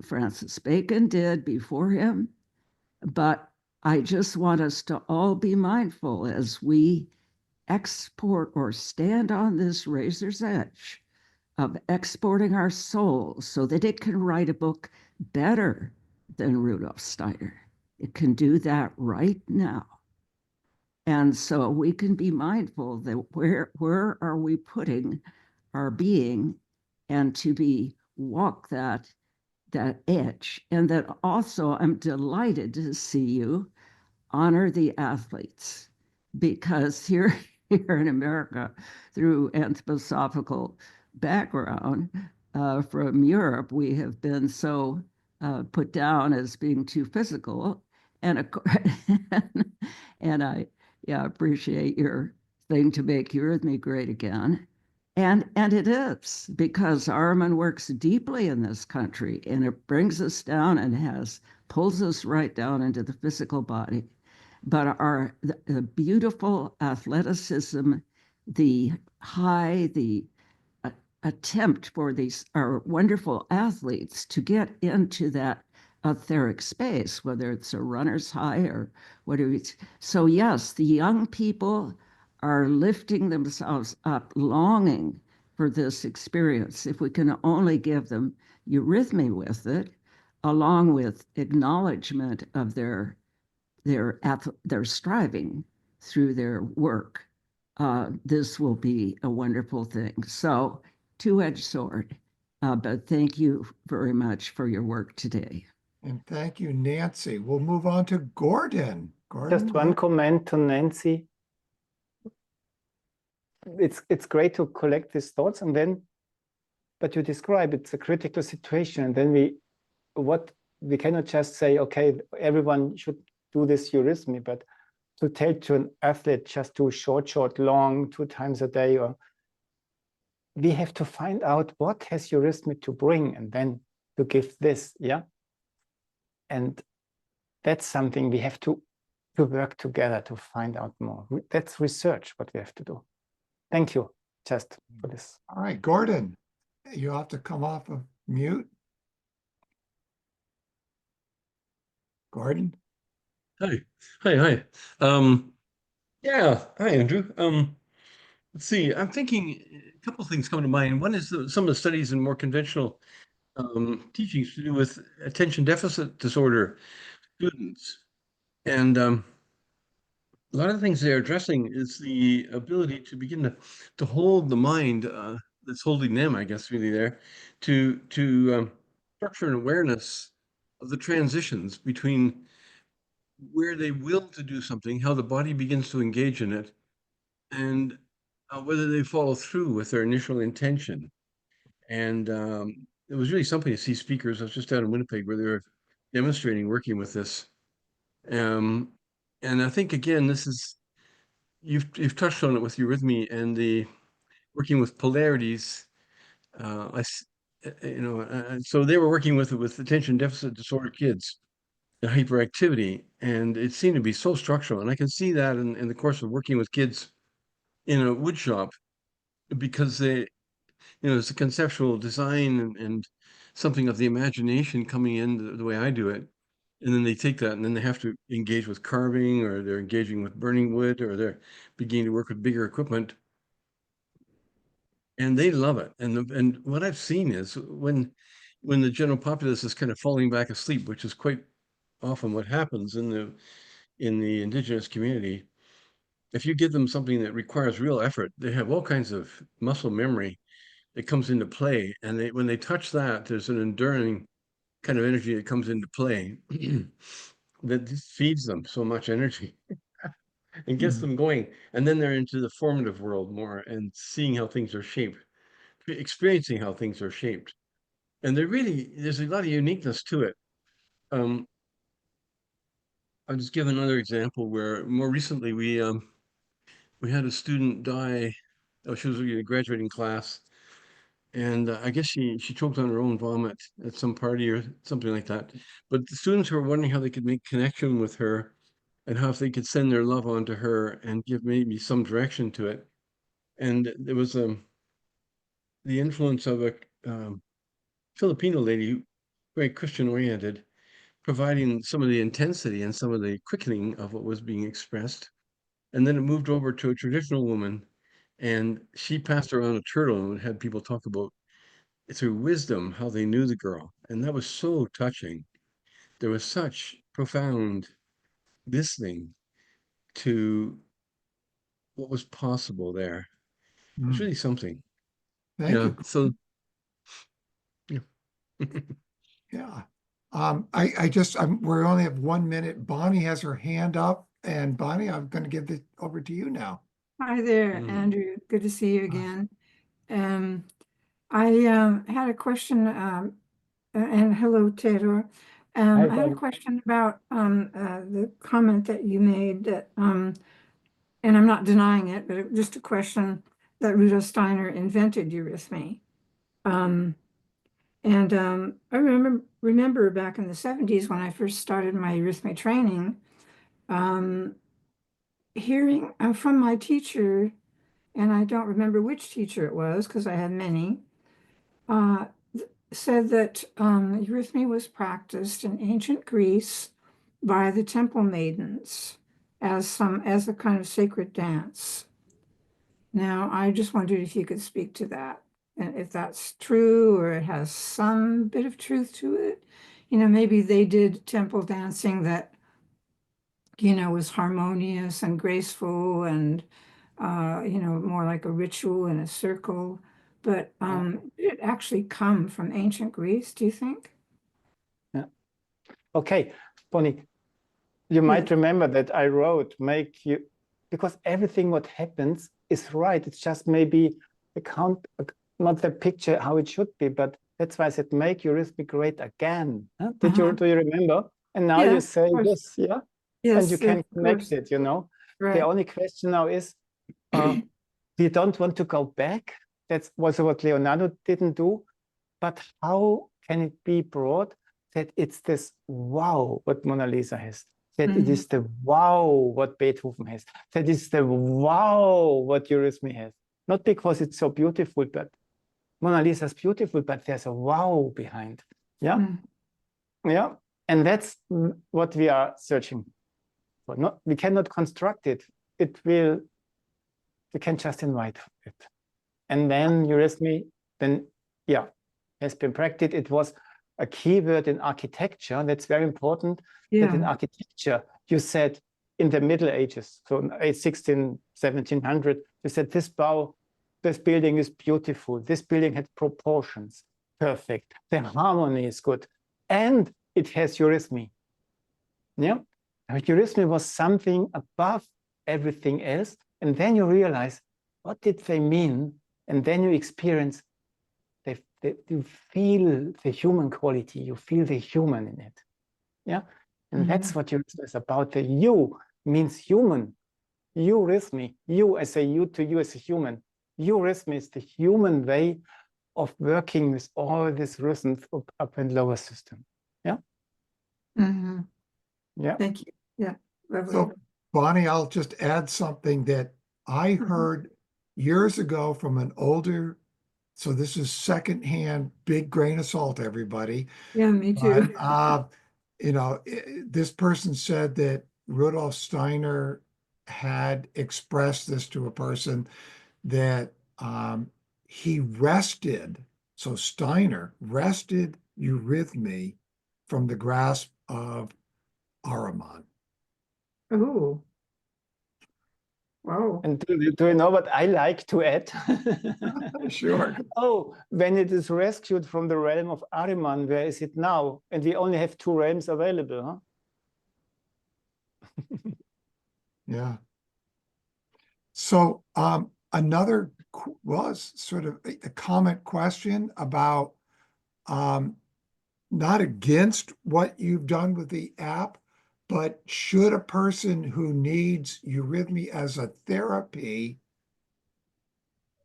Francis Bacon did before him. But I just want us to all be mindful as we export or stand on this razor's edge of exporting our souls so that it can write a book better than Rudolf Steiner. It can do that right now. And so we can be mindful that where are we putting our being, and to walk that edge. And that also I'm delighted to see you honor the athletes, because here in America, through anthroposophical background from Europe, we have been so put down as being too physical. And I appreciate your thing to make eurythmy great again. And it is, because Arman works deeply in this country, and it brings us down and pulls us right down into the physical body. But the beautiful athleticism, the attempt for our wonderful athletes to get into that etheric space, whether it's a runner's high or whatever. So yes, the young people are lifting themselves up, longing for this experience. If we can only give them eurythmy with it, along with acknowledgement of their striving through their work, this will be a wonderful thing. So, two-edged sword. But thank you very much for your work today. And thank you, Nancy. We'll move on to Gordon. Gordon, just one comment to Nancy. it's great to collect these thoughts, and then, but you describe it's a critical situation, and then we cannot just say, okay, everyone should do this eurythmy, but to take to an athlete, just do short, long, 2 times a day, or we have to find out what has eurythmy to bring, and then to give this, yeah. And that's something we have to work together to find out more. That's research, what we have to do. Thank you, just for this. All right, Gordon, you have to come off of mute. Gordon? Hi. Yeah, hi, Andrew. Let's see, I'm thinking a couple of things come to mind. One is some of the studies in more conventional teachings to do with attention deficit disorder students. And a lot of the things they're addressing is the ability to begin to hold the mind that's holding them, I guess, really there, to structure an awareness of the transitions between where they will to do something, how the body begins to engage in it, and whether they follow through with their initial intention. And it was really something to see speakers. I was just down in Winnipeg where they were demonstrating working with this. And I think, again, this is, you've touched on it with eurythmy and the working with polarities. So they were working with attention deficit disorder kids, the hyperactivity, and it seemed to be so structural. And I can see that in the course of working with kids in a wood shop, because it's a conceptual design and something of the imagination coming in the way I do it. And then they take that and then they have to engage with carving, or they're engaging with burning wood, or they're beginning to work with bigger equipment. And they love it. And what I've seen is when the general populace is kind of falling back asleep, which is quite often what happens in the indigenous community, if you give them something that requires real effort, they have all kinds of muscle memory that comes into play. And when they touch that, there's an enduring kind of energy that comes into play that just feeds them so much energy and gets them going. And then they're into the formative world more and seeing how things are shaped, experiencing how things are shaped. And there's a lot of uniqueness to it. I'll just give another example where more recently we had a student die. Oh, she was a graduating class, and I guess she choked on her own vomit at some party or something like that. But the students were wondering how they could make connection with her, and how if they could send their love on to her and give maybe some direction to it. And there was the influence of a Filipino lady, very Christian oriented, providing some of the intensity and some of the quickening of what was being expressed. And then it moved over to a traditional woman, and she passed around a turtle and had people talk about through wisdom how they knew the girl. And that was so touching. There was such profound listening to what was possible there. It's really something. Thank you. So yeah. Yeah. We only have 1 minute. Bonnie has her hand up, and Bonnie, I'm going to give it over to you now. Hi there, Andrew. Good to see you again. I had a question, and hello, Theodor. I had a question about the comment that you made that, and I'm not denying it, but just a question that Rudolf Steiner invented eurythmy. I remember back in the 70s when I first started my eurythmy training, hearing from my teacher, and I don't remember which teacher it was because I had many, said that eurythmy was practiced in ancient Greece by the temple maidens as a kind of sacred dance. Now, I just wondered if you could speak to that, and if that's true or it has some bit of truth to it. Maybe they did temple dancing that, was harmonious and graceful and, more like a ritual in a circle. But did it actually come from ancient Greece, do you think? Yeah. Okay, Bonnie, you might remember that I wrote, because everything what happens is right. It's just maybe not the picture how it should be, but that's why I said make eurythmy great again. Huh? Do you remember? And now you Yes, say of course. this, yeah, Yes, and you can connect it. You know, Right. the only question now is, we don't want to go back. That's also what Leonardo didn't do. But how can it be brought that it's this wow what Mona Lisa has, that it is the wow what Beethoven has, that is the wow what eurythmy has? Not because it's so beautiful, but Mona Lisa is beautiful, but there's a wow behind. Yeah, yeah, and that's what we are searching for. We cannot construct it. We can just invite it, and then eurythmy. Then yeah, has been practiced. It was a keyword in architecture. That's very important. That in architecture, you said in the Middle Ages, so 16, 1700, you said this building is beautiful. This building had proportions, perfect. The harmony is good. And it has eurythmy. Yeah, eurythmy was something above everything else. And then you realize, what did they mean? And then you experience, you feel the human quality, you feel the human in it. Yeah, and that's what eurythmy is about. The you means human. Eurythmy, you, I say you to you as a human. Eurythmy is the human way of working with all these rhythms of upper and lower system. Yeah. Yeah. Thank you. Yeah. Lovely. So, Bonnie, I'll just add something that I heard years ago from an older, so this is secondhand, big grain of salt, everybody. Yeah, me too. But, you know, this person said that Rudolf Steiner had expressed this to a person that he wrested, so Steiner wrested eurythmy from the grasp of Ahriman. Oh. Wow. And do you know what I like to add? Sure. Oh, when it is rescued from the realm of Ahriman, where is it now? And we only have 2 realms available, huh? Yeah. So another was sort of a comment question about not against what you've done with the app, but should a person who needs eurythmy as a therapy,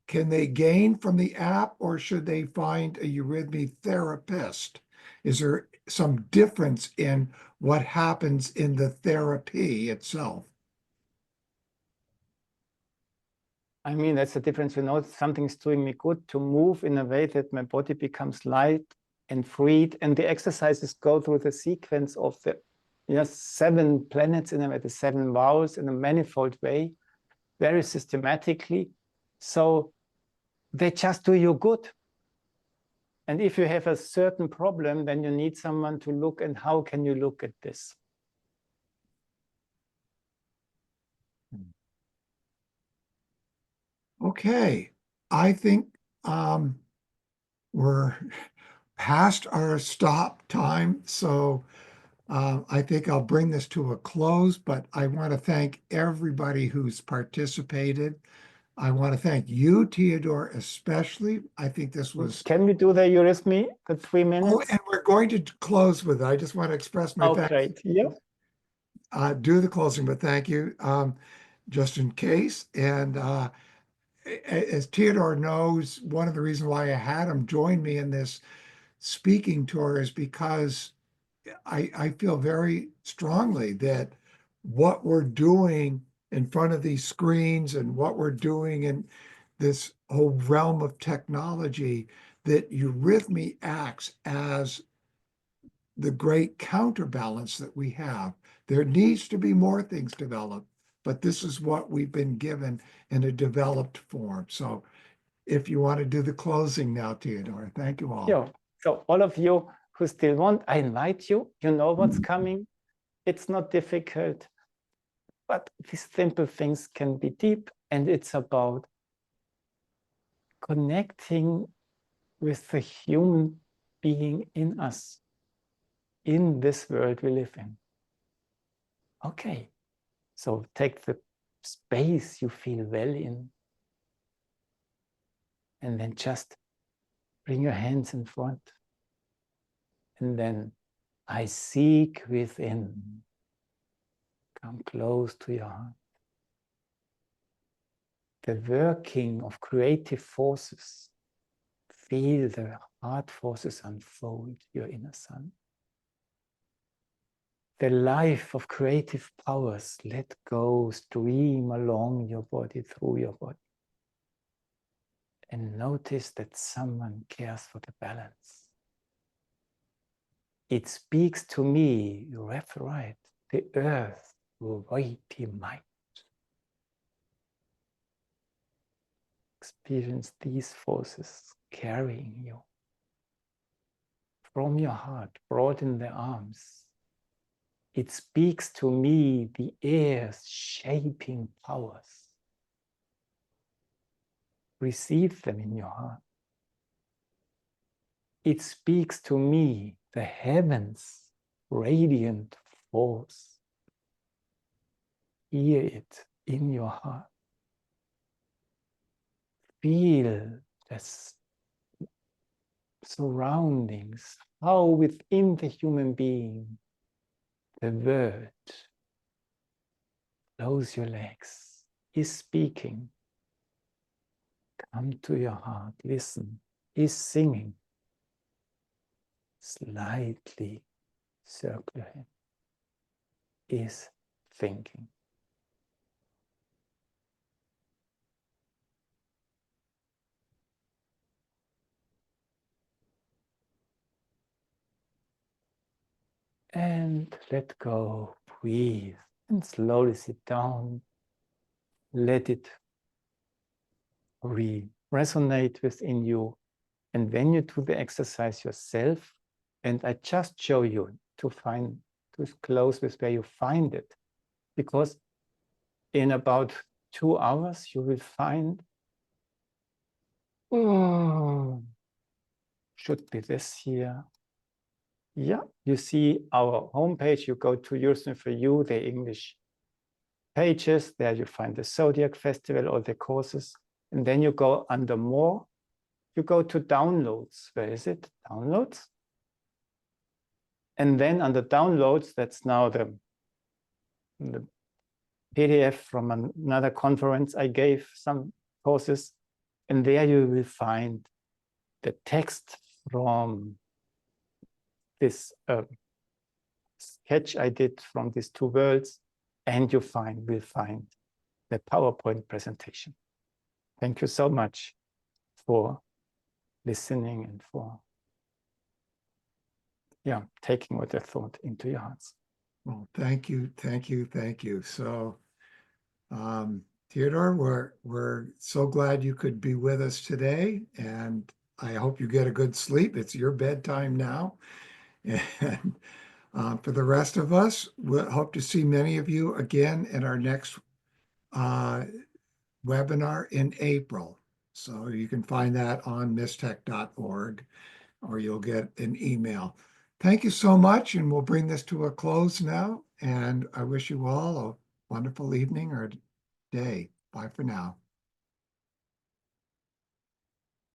can they gain from the app or should they find a eurythmy therapist? Is there some difference in what happens in the therapy itself? I mean, that's the difference. You know, something's doing me good to move in a way that my body becomes light and freed. And the exercises go through the sequence of the 7 planets in a way, the 7 vowels in a manifold way, very systematically. So they just do you good. And if you have a certain problem, then you need someone to look, and how can you look at this? Okay, I think we're past our stop time, so I think I'll bring this to a close, but I want to thank everybody who's participated. I want to thank you, Theodor, especially. I think this was... Can we do the eurythmy, the 3 minutes? Oh, and we're going to close with it. I just want to express my thanks. Great. Yeah. Do the closing, but thank you, just in case. And as Theodor knows, one of the reasons why I had him join me in this speaking tour is because I feel very strongly that what we're doing in front of these screens and what we're doing in this whole realm of technology, that eurythmy acts as the great counterbalance that we have. There needs to be more things developed, but this is what we've been given in a developed form. So if you want to do the closing now, Theodor, thank you all. Yeah. So all of you who still want, I invite you. You know what's coming. It's not difficult, but these simple things can be deep, and it's about connecting with the human being in us, in this world we live in. Okay, so take the space you feel well in, And then just bring your hands in front. And then I seek within. Come close to your heart. The working of creative forces. Feel the heart forces unfold your inner sun. The life of creative powers, let go, stream along your body, through your body. And notice that someone cares for the balance. It speaks to me, you have right, the earth, weighty might. Experience these forces carrying you from your heart, brought in the arms. It speaks to me, the air's shaping powers. Receive them in your heart. It speaks to me, the heavens' radiant force. Hear it in your heart. Feel the surroundings, how within the human being, the word, close your legs, is speaking. Come to your heart, listen, is singing. Slightly circle him, is thinking. And let go, breathe, and slowly sit down. Let it resonate within you. And when you do the exercise yourself, and I just show you to close with where you find it, because in about 2 hours you will find, oh, should be this here. Yeah, you see our homepage, you go to Eurythmy for You, the English pages, there you find the Zodiac Festival, all the courses, and then you go under more, you go to downloads. Where is it? Downloads. And then under downloads, that's now the PDF from another conference I gave some courses, and there you will find the text from this sketch I did from these 2 worlds, and you will find the PowerPoint presentation. Thank you so much for listening and for taking what I thought into your hearts. Well, thank you. So, Theodor, we're so glad you could be with us today, and I hope you get a good sleep. It's your bedtime now. And for the rest of us, we'll hope to see many of you again in our next webinar in April. So you can find that on mistech.org, or you'll get an email. Thank you so much, and we'll bring this to a close now. And I wish you all a wonderful evening or day. Bye for now.